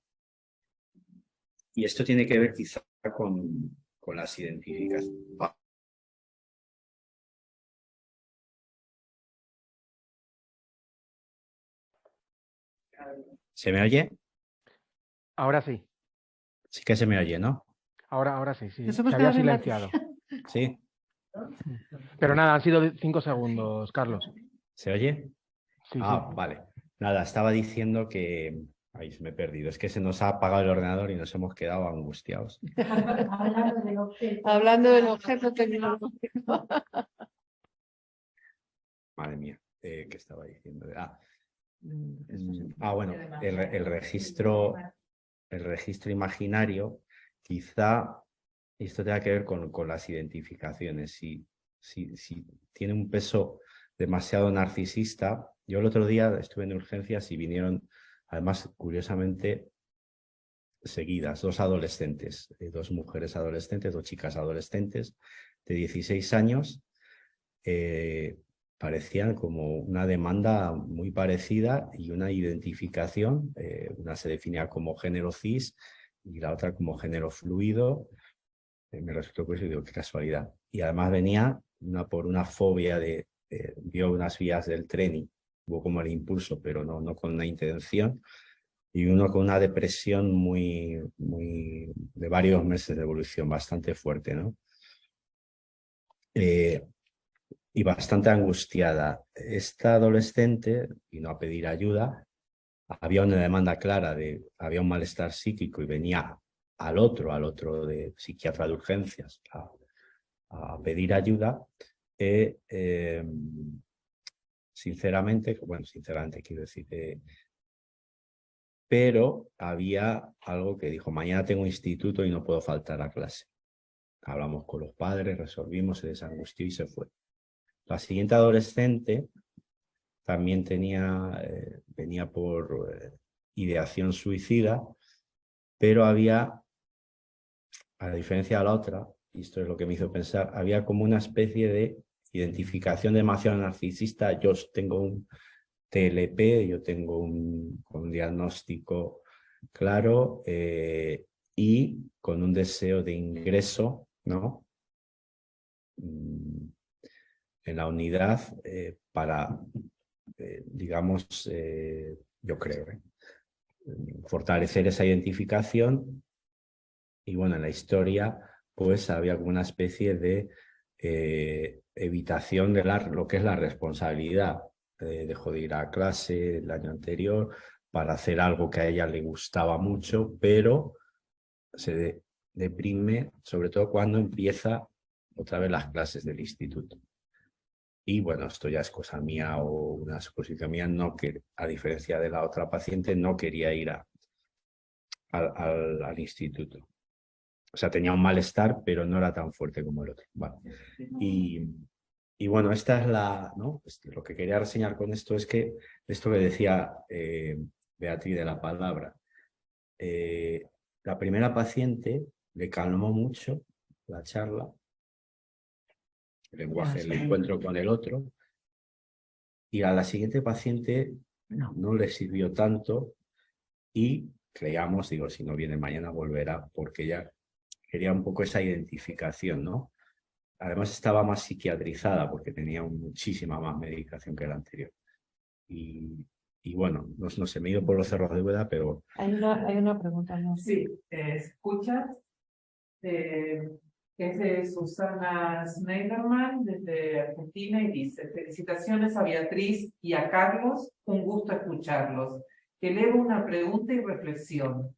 y esto tiene que ver quizá con las identificaciones. ¿Se me oye? Ahora sí. Sí que se me oye, ¿no? Ahora sí, sí. Nos Se hemos había quedado en la- silenciado. Sí. Pero nada, han sido 5 segundos, Carlos. ¿Se oye? Sí, Ah, sí. vale. Nada, estaba diciendo que... Ahí me he perdido. Es que se nos ha apagado el ordenador y nos hemos quedado angustiados. Hablando del objeto tecnológico. Madre mía, ¿qué estaba diciendo? Bueno, el registro imaginario, quizá esto tenga que ver con las identificaciones. Si tiene un peso demasiado narcisista. Yo el otro día estuve en urgencias y vinieron, además, curiosamente, seguidas, dos adolescentes, dos mujeres adolescentes, dos chicas adolescentes de 16 años, parecían como una demanda muy parecida y una identificación. Una se definía como género cis y la otra como género fluido. Me resultó curioso y digo, qué casualidad. Y además venía por una fobia de vio unas vías del tren y hubo como el impulso, pero no con una intención, y uno con una depresión de varios meses de evolución, bastante fuerte, ¿no? Y bastante angustiada. Esta adolescente vino a pedir ayuda, había una demanda clara, había un malestar psíquico y venía al otro de psiquiatra de urgencias a pedir ayuda. Sinceramente quiero decir, pero había algo que dijo: mañana tengo instituto y no puedo faltar a clase. Hablamos con los padres, resolvimos, se desangustió y se fue. La siguiente adolescente también venía por ideación suicida, pero había, a diferencia de la otra, y esto es lo que me hizo pensar, había como una especie de identificación demasiado narcisista. Yo tengo un TLP, yo tengo un diagnóstico claro, y con un deseo de ingreso, ¿no?, en la unidad, para, digamos, yo creo, fortalecer esa identificación. Y bueno, en la historia pues había como una especie de evitación de lo que es la responsabilidad. Dejó de ir a clase el año anterior para hacer algo que a ella le gustaba mucho, pero se deprime sobre todo cuando empieza otra vez las clases del instituto. Y bueno, esto ya es cosa mía o una suposición mía, a diferencia de la otra paciente, no quería ir al instituto. O sea, tenía un malestar, pero no era tan fuerte como el otro. Vale. Y bueno, esta es ¿no? Lo que quería reseñar con esto es que esto que decía Beatriz de la palabra. La primera paciente le calmó mucho la charla, el lenguaje, el encuentro con el otro, y a la siguiente paciente no le sirvió tanto y creíamos, digo, si no viene mañana volverá, porque ya quería un poco esa identificación, ¿no? Además estaba más psiquiatrizada porque tenía muchísima más medicación que la anterior. Y bueno, no sé, me he ido por los cerros de Úbeda, pero... Hay una pregunta, ¿no? Sí, escuchas. Es de Susana Schneiderman desde Argentina y dice: felicitaciones a Beatriz y a Carlos, un gusto escucharlos. Elevo una pregunta y reflexión.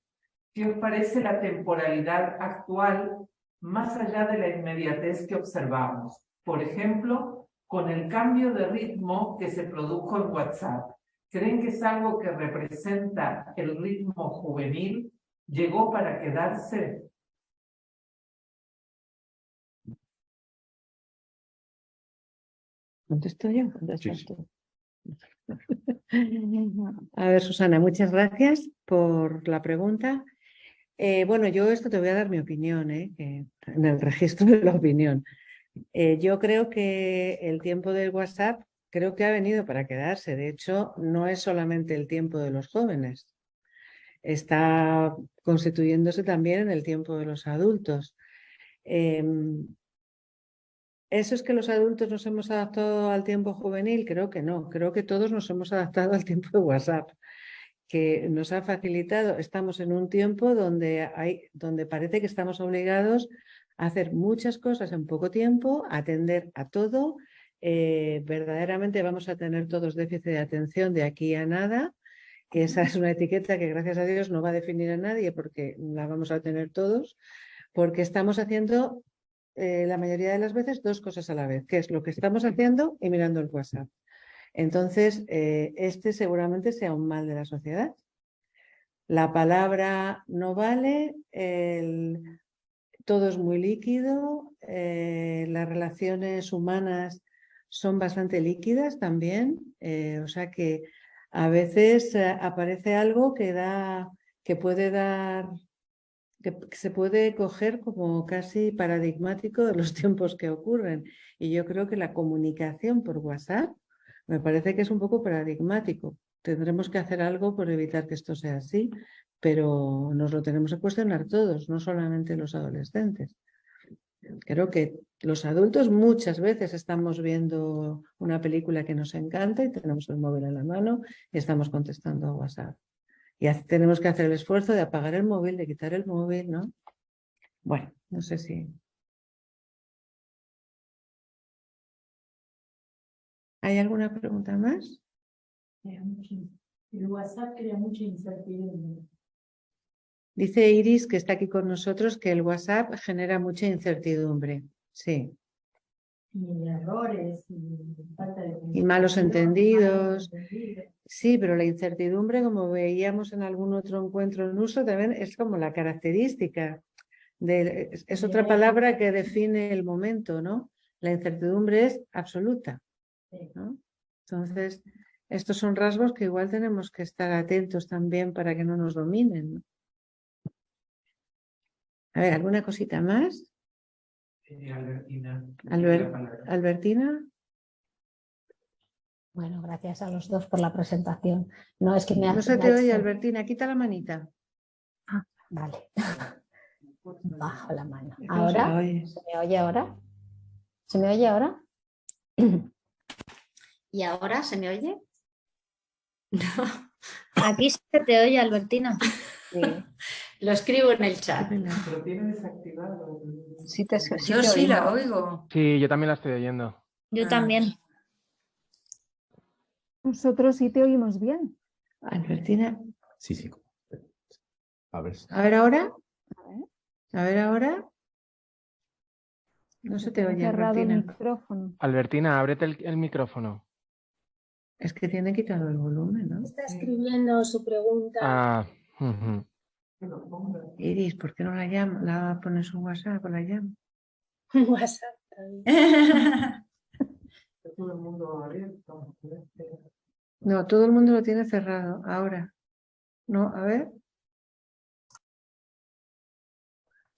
¿Qué os parece la temporalidad actual más allá de la inmediatez que observamos? Por ejemplo, con el cambio de ritmo que se produjo en WhatsApp. ¿Creen que es algo que representa el ritmo juvenil? ¿Llegó para quedarse? ¿Contesto yo? ¿Contestas Sí. tú? A ver, Susana, muchas gracias por la pregunta. Bueno, yo esto te voy a dar mi opinión, en el registro de la opinión. Yo creo que el tiempo del WhatsApp creo que ha venido para quedarse. De hecho, no es solamente el tiempo de los jóvenes. Está constituyéndose también en el tiempo de los adultos. ¿Eso es que los adultos nos hemos adaptado al tiempo juvenil? Creo que no. Creo que todos nos hemos adaptado al tiempo de WhatsApp, que nos ha facilitado. Estamos en un tiempo donde parece que estamos obligados a hacer muchas cosas en poco tiempo, a atender a todo. Verdaderamente vamos a tener todos déficit de atención de aquí a nada, que esa es una etiqueta que gracias a Dios no va a definir a nadie porque la vamos a tener todos, porque estamos haciendo la mayoría de las veces dos cosas a la vez, que es lo que estamos haciendo y mirando el WhatsApp. Entonces, este seguramente sea un mal de la sociedad. La palabra no vale, todo es muy líquido, las relaciones humanas son bastante líquidas también, o sea que a veces aparece algo que puede dar, que se puede coger como casi paradigmático de los tiempos que ocurren. Y yo creo que la comunicación por WhatsApp me parece que es un poco paradigmático. Tendremos que hacer algo por evitar que esto sea así, pero nos lo tenemos que cuestionar todos, no solamente los adolescentes. Creo que los adultos muchas veces estamos viendo una película que nos encanta y tenemos el móvil en la mano y estamos contestando a WhatsApp. Y tenemos que hacer el esfuerzo de apagar el móvil, de quitar el móvil, ¿no? Bueno, no sé si... ¿Hay alguna pregunta más? El WhatsApp crea mucha incertidumbre. Dice Iris, que está aquí con nosotros, que el WhatsApp genera mucha incertidumbre. Sí. Y errores, y falta de Y malos comunicación, entendidos. malos entendidos. Sí, pero la incertidumbre, como veíamos en algún otro encuentro en uso, también es como la característica. Es otra palabra que define el momento, ¿no? La incertidumbre es absoluta, ¿no? Entonces, estos son rasgos que igual tenemos que estar atentos también para que no nos dominen, ¿no? A ver, ¿alguna cosita más? Albertina. Albertina. Bueno, gracias a los dos por la presentación. No, es que me No se te oye, Albertina, quita la manita. Ah, vale. Bajo la mano. No se ¿Ahora? oye. ¿Se me oye ahora? ¿Se me oye ahora? ¿Y ahora se me oye? Aquí se te oye, Albertina. Sí. Lo escribo en el chat. Pero tiene desactivado. Yo sí la oigo. Sí, yo también la estoy oyendo. Yo también. Nosotros sí te oímos bien. Albertina. Sí, sí. A ver. A ver ahora. A ver ahora. No se te oye, Cerrado el Albertina. micrófono. Albertina, ábrete el micrófono. Es que tiene quitado el volumen, ¿no? Está escribiendo su pregunta. Ah, ujú. Iris, ¿por qué no la llama? La pones un WhatsApp o la llama. WhatsApp. Todo el mundo abierto. No, todo el mundo lo tiene cerrado. Ahora. No, a ver.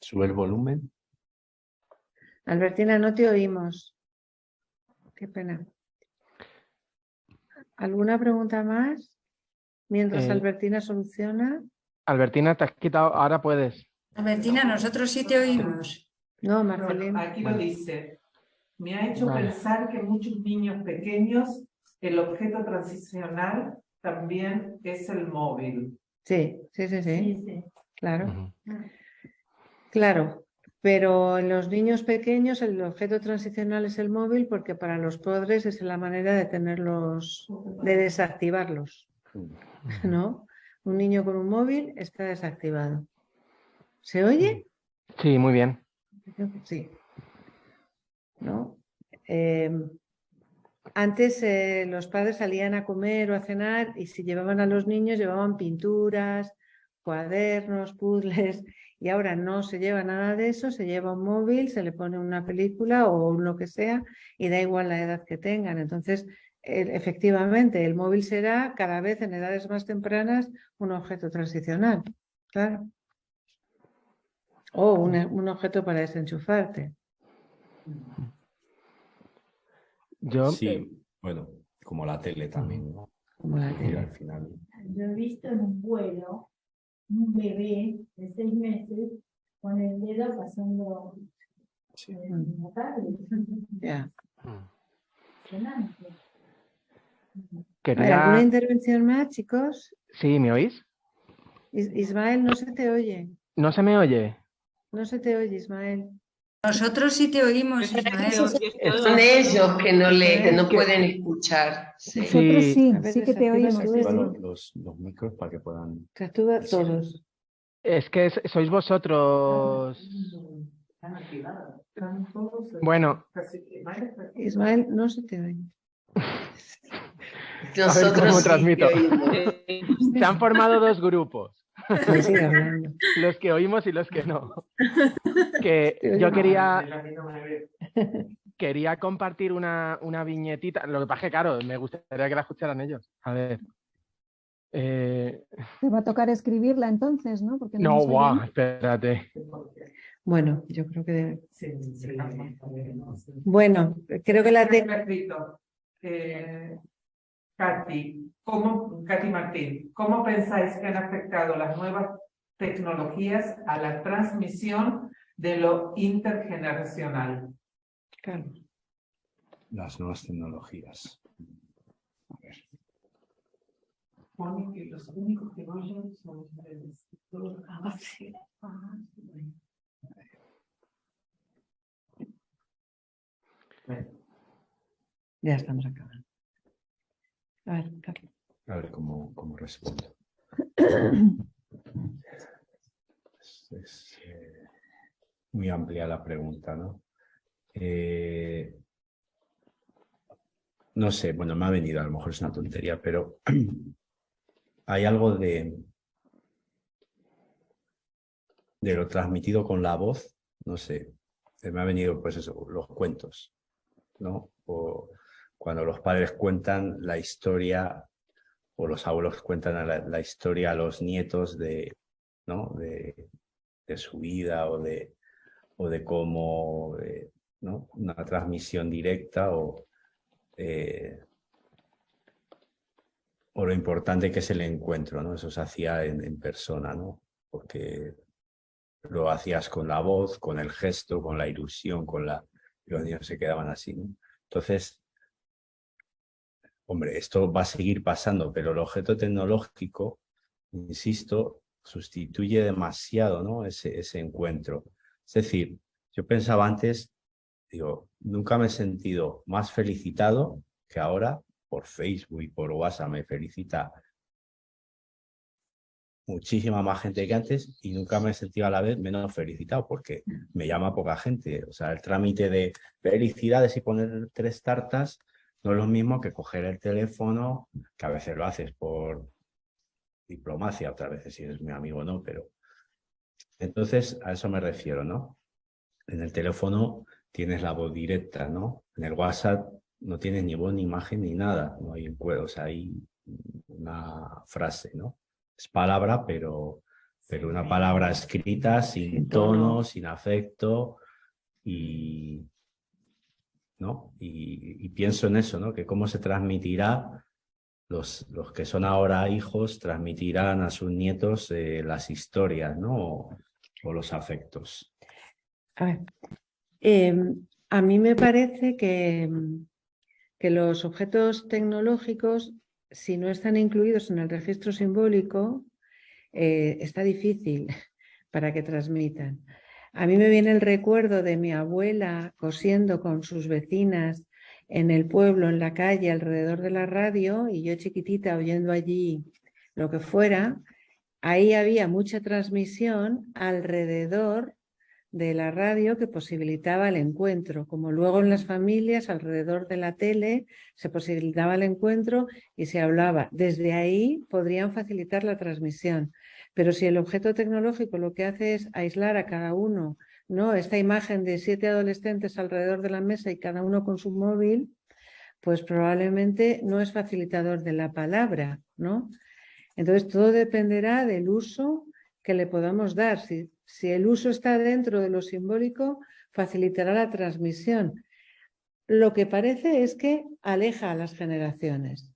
Sube el volumen. Albertina, no te oímos. Qué pena. ¿Alguna pregunta más? Mientras Albertina soluciona. Albertina, te has quitado, ahora puedes. Albertina, nosotros sí te oímos. No, No, Marcelina. aquí lo dice. Me ha hecho Vale. pensar que muchos niños pequeños, el objeto transicional también es el móvil. Sí, sí, sí, sí. Sí, sí. Claro. Ujú. Claro. Pero en los niños pequeños el objeto transicional es el móvil porque para los padres es la manera de tenerlos, de desactivarlos, ¿no? Un niño con un móvil está desactivado. ¿Se oye? Sí, muy bien. Sí. ¿No? Antes los padres salían a comer o a cenar y si llevaban a los niños llevaban pinturas, cuadernos, puzzles y ahora no se lleva nada de eso, se lleva un móvil, se le pone una película o lo que sea y da igual la edad que tengan. Entonces, efectivamente, el móvil será cada vez en edades más tempranas un objeto transicional, claro. O un objeto para desenchufarte. Yo, Sí, bueno, como la tele también, ¿no? Como la Y tele. al final. Yo he visto en un vuelo un bebé de 6 meses con el dedo pasando en la tablet. Ya. Impresionante. A ver, ¿alguna quería... intervención más, chicos? Sí, ¿me oís? Ismael, no se te oye. ¿No se me oye? No se te oye, Ismael. Nosotros sí te oímos, Ismael. Son ellos que no pueden escuchar. Sí. Nosotros sí, A ver, sí que te desactiva oímos. tú, Los micros para que puedan. que actúa todos. Es que sois vosotros. Están activados. Están todos, Bueno. Ismael, no se te oye. Nosotros cómo sí transmito. que oímos. Se han formado dos grupos. Pues sigue hablando. Los que oímos y los que no. Que yo quería compartir una viñetita. Lo que pasa es que, claro, me gustaría que la escucharan ellos. A ver. Te va a tocar escribirla entonces, ¿no? Porque No, nos guau, oyen. espérate. Bueno, yo creo que debe. Bueno, creo que la escrito. Katy Martín, ¿cómo pensáis que han afectado las nuevas tecnologías a la transmisión de lo intergeneracional? Carlos. Las nuevas tecnologías. A ver. Pone que los únicos que no oyen son los bebés. Sí. Ya estamos acabando. A ver, Carlos. A ver cómo respondo. Es muy amplia la pregunta, ¿no? No sé, bueno, me ha venido, a lo mejor es una tontería, pero hay algo de lo transmitido con la voz, no sé, me ha venido pues eso, los cuentos, ¿no? O cuando los padres cuentan la historia o los abuelos cuentan la historia a los nietos ¿no? de su vida o de cómo, ¿no? Una transmisión directa o lo importante que es el encuentro, ¿no? Eso se hacía en persona, ¿no? Porque lo hacías con la voz, con el gesto, con la ilusión, y los niños se quedaban así, ¿no? Entonces, hombre, esto va a seguir pasando, pero el objeto tecnológico, insisto, sustituye demasiado, ¿no? ese encuentro. Es decir, yo pensaba antes, digo, nunca me he sentido más felicitado que ahora por Facebook y por WhatsApp. Me felicita muchísima más gente que antes y nunca me he sentido a la vez menos felicitado porque me llama poca gente. O sea, el trámite de felicidades y poner 3 tartas no es lo mismo que coger el teléfono, que a veces lo haces por diplomacia, otras veces si eres mi amigo no, pero... Entonces, a eso me refiero, ¿no? En el teléfono tienes la voz directa, ¿no? En el WhatsApp no tienes ni voz, ni imagen, ni nada. No hay encuadros, o sea, hay una frase, ¿no? Es palabra, pero una palabra escrita, sin tono, sin afecto, ¿no? Y pienso en eso, ¿no? Que cómo se transmitirá, los que son ahora hijos, transmitirán a sus nietos las historias, ¿no? O los afectos. A ver, a mí me parece que los objetos tecnológicos, si no están incluidos en el registro simbólico, está difícil para que transmitan. A mí me viene el recuerdo de mi abuela cosiendo con sus vecinas en el pueblo, en la calle, alrededor de la radio, y yo chiquitita oyendo allí lo que fuera. Ahí había mucha transmisión alrededor de la radio que posibilitaba el encuentro, como luego en las familias alrededor de la tele se posibilitaba el encuentro y se hablaba. Desde ahí podrían facilitar la transmisión, pero si el objeto tecnológico lo que hace es aislar a cada uno, ¿no? Esta imagen de 7 adolescentes alrededor de la mesa y cada uno con su móvil, pues probablemente no es facilitador de la palabra, ¿no? Entonces todo dependerá del uso que le podamos dar. Si el uso está dentro de lo simbólico, facilitará la transmisión. Lo que parece es que aleja a las generaciones.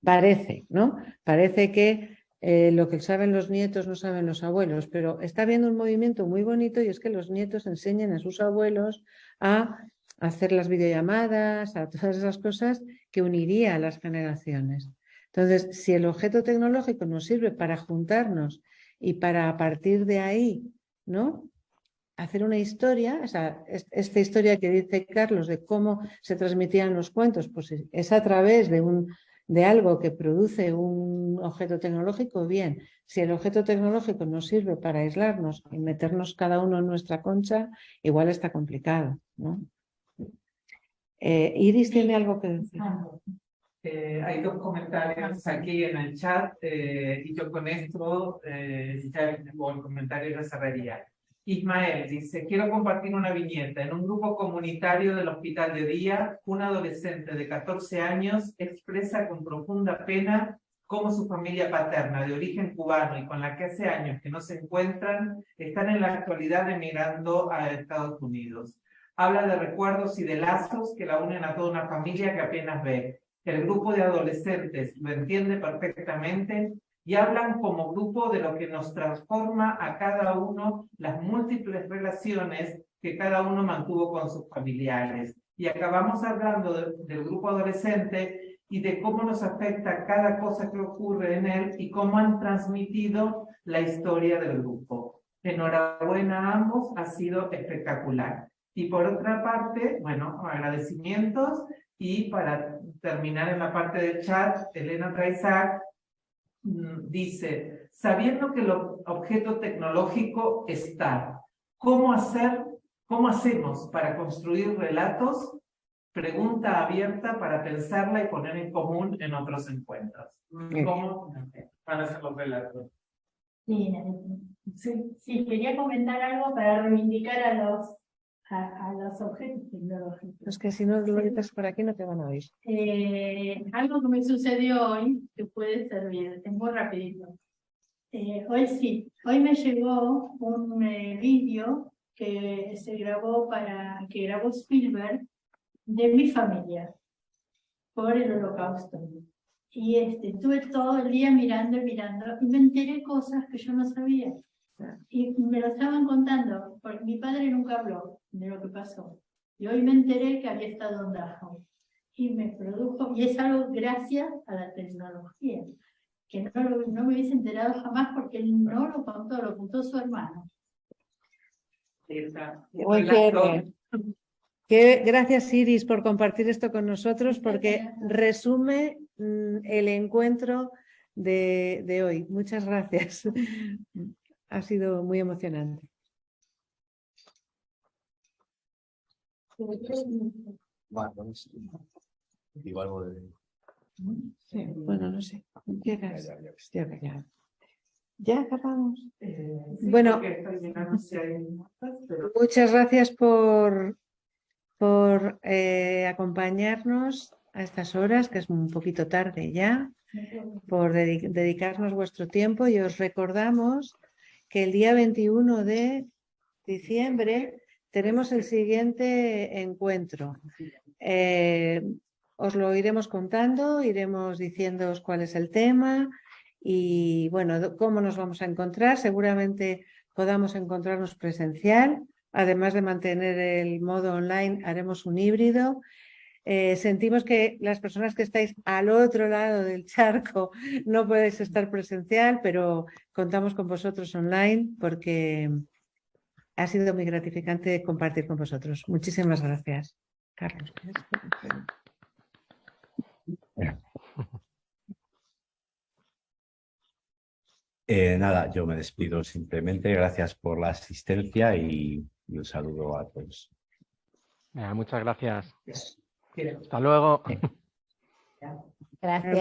Parece, ¿no? Parece que lo que saben los nietos no saben los abuelos, pero está habiendo un movimiento muy bonito y es que los nietos enseñen a sus abuelos a hacer las videollamadas, a todas esas cosas que uniría a las generaciones. Entonces, si el objeto tecnológico nos sirve para juntarnos y para a partir de ahí, ¿no? Hacer una historia, o sea, esta historia que dice Carlos de cómo se transmitían los cuentos, pues es a través de algo que produce un objeto tecnológico, bien. Si el objeto tecnológico nos sirve para aislarnos y meternos cada uno en nuestra concha, igual está complicado, ¿no? Iris tiene algo que decir. Hay 2 comentarios aquí en el chat y yo con esto ya el comentario ya cerraría. Ismael dice, quiero compartir una viñeta. En un grupo comunitario del hospital de día, un adolescente de 14 años expresa con profunda pena cómo su familia paterna de origen cubano y con la que hace años que no se encuentran, están en la actualidad emigrando a Estados Unidos. Habla de recuerdos y de lazos que la unen a toda una familia que apenas ve. El grupo de adolescentes lo entiende perfectamente y hablan como grupo de lo que nos transforma a cada uno, las múltiples relaciones que cada uno mantuvo con sus familiares. Y acabamos hablando del grupo adolescente y de cómo nos afecta cada cosa que ocurre en él y cómo han transmitido la historia del grupo. Enhorabuena a ambos, ha sido espectacular. Y por otra parte, bueno, agradecimientos, y para terminar en la parte del chat, Elena Traizac dice, sabiendo que el objeto tecnológico está, ¿cómo hacemos para construir relatos? Pregunta abierta para pensarla y poner en común en otros encuentros. ¿Cómo van a ser los relatos? Sí, quería comentar algo para reivindicar a los objetos tecnológicos. Es que si no lo dices por aquí no te van a oír. Algo que me sucedió hoy, que puede servir, es muy rapidito. Hoy me llegó un vídeo que que grabó Spielberg de mi familia por el Holocausto. Y estuve todo el día mirando y me enteré cosas que yo no sabía. Y me lo estaban contando, porque mi padre nunca habló de lo que pasó. Y hoy me enteré que había estado en Dachau. Y me produjo, y es algo gracias a la tecnología, que no me hubiese enterado jamás porque él no lo contó, lo contó su hermano. Muy bien. Gracias, Iris, por compartir esto con nosotros, porque resume el encuentro de hoy. Muchas gracias. Ha sido muy emocionante. Sí, bueno, no sé. ¿Ya acabamos? Bueno, muchas gracias por acompañarnos a estas horas, que es un poquito tarde ya, por dedicarnos vuestro tiempo, y os recordamos que el día 21 de diciembre tenemos el siguiente encuentro. Os lo iremos contando, iremos diciéndoos cuál es el tema y bueno, cómo nos vamos a encontrar. Seguramente podamos encontrarnos presencial. Además de mantener el modo online, haremos un híbrido. Sentimos que las personas que estáis al otro lado del charco no podéis estar presencial, pero contamos con vosotros online porque ha sido muy gratificante compartir con vosotros. Muchísimas gracias. Carlos. Nada, yo me despido simplemente. Gracias por la asistencia y un saludo a todos. Muchas gracias. Hasta luego. Gracias.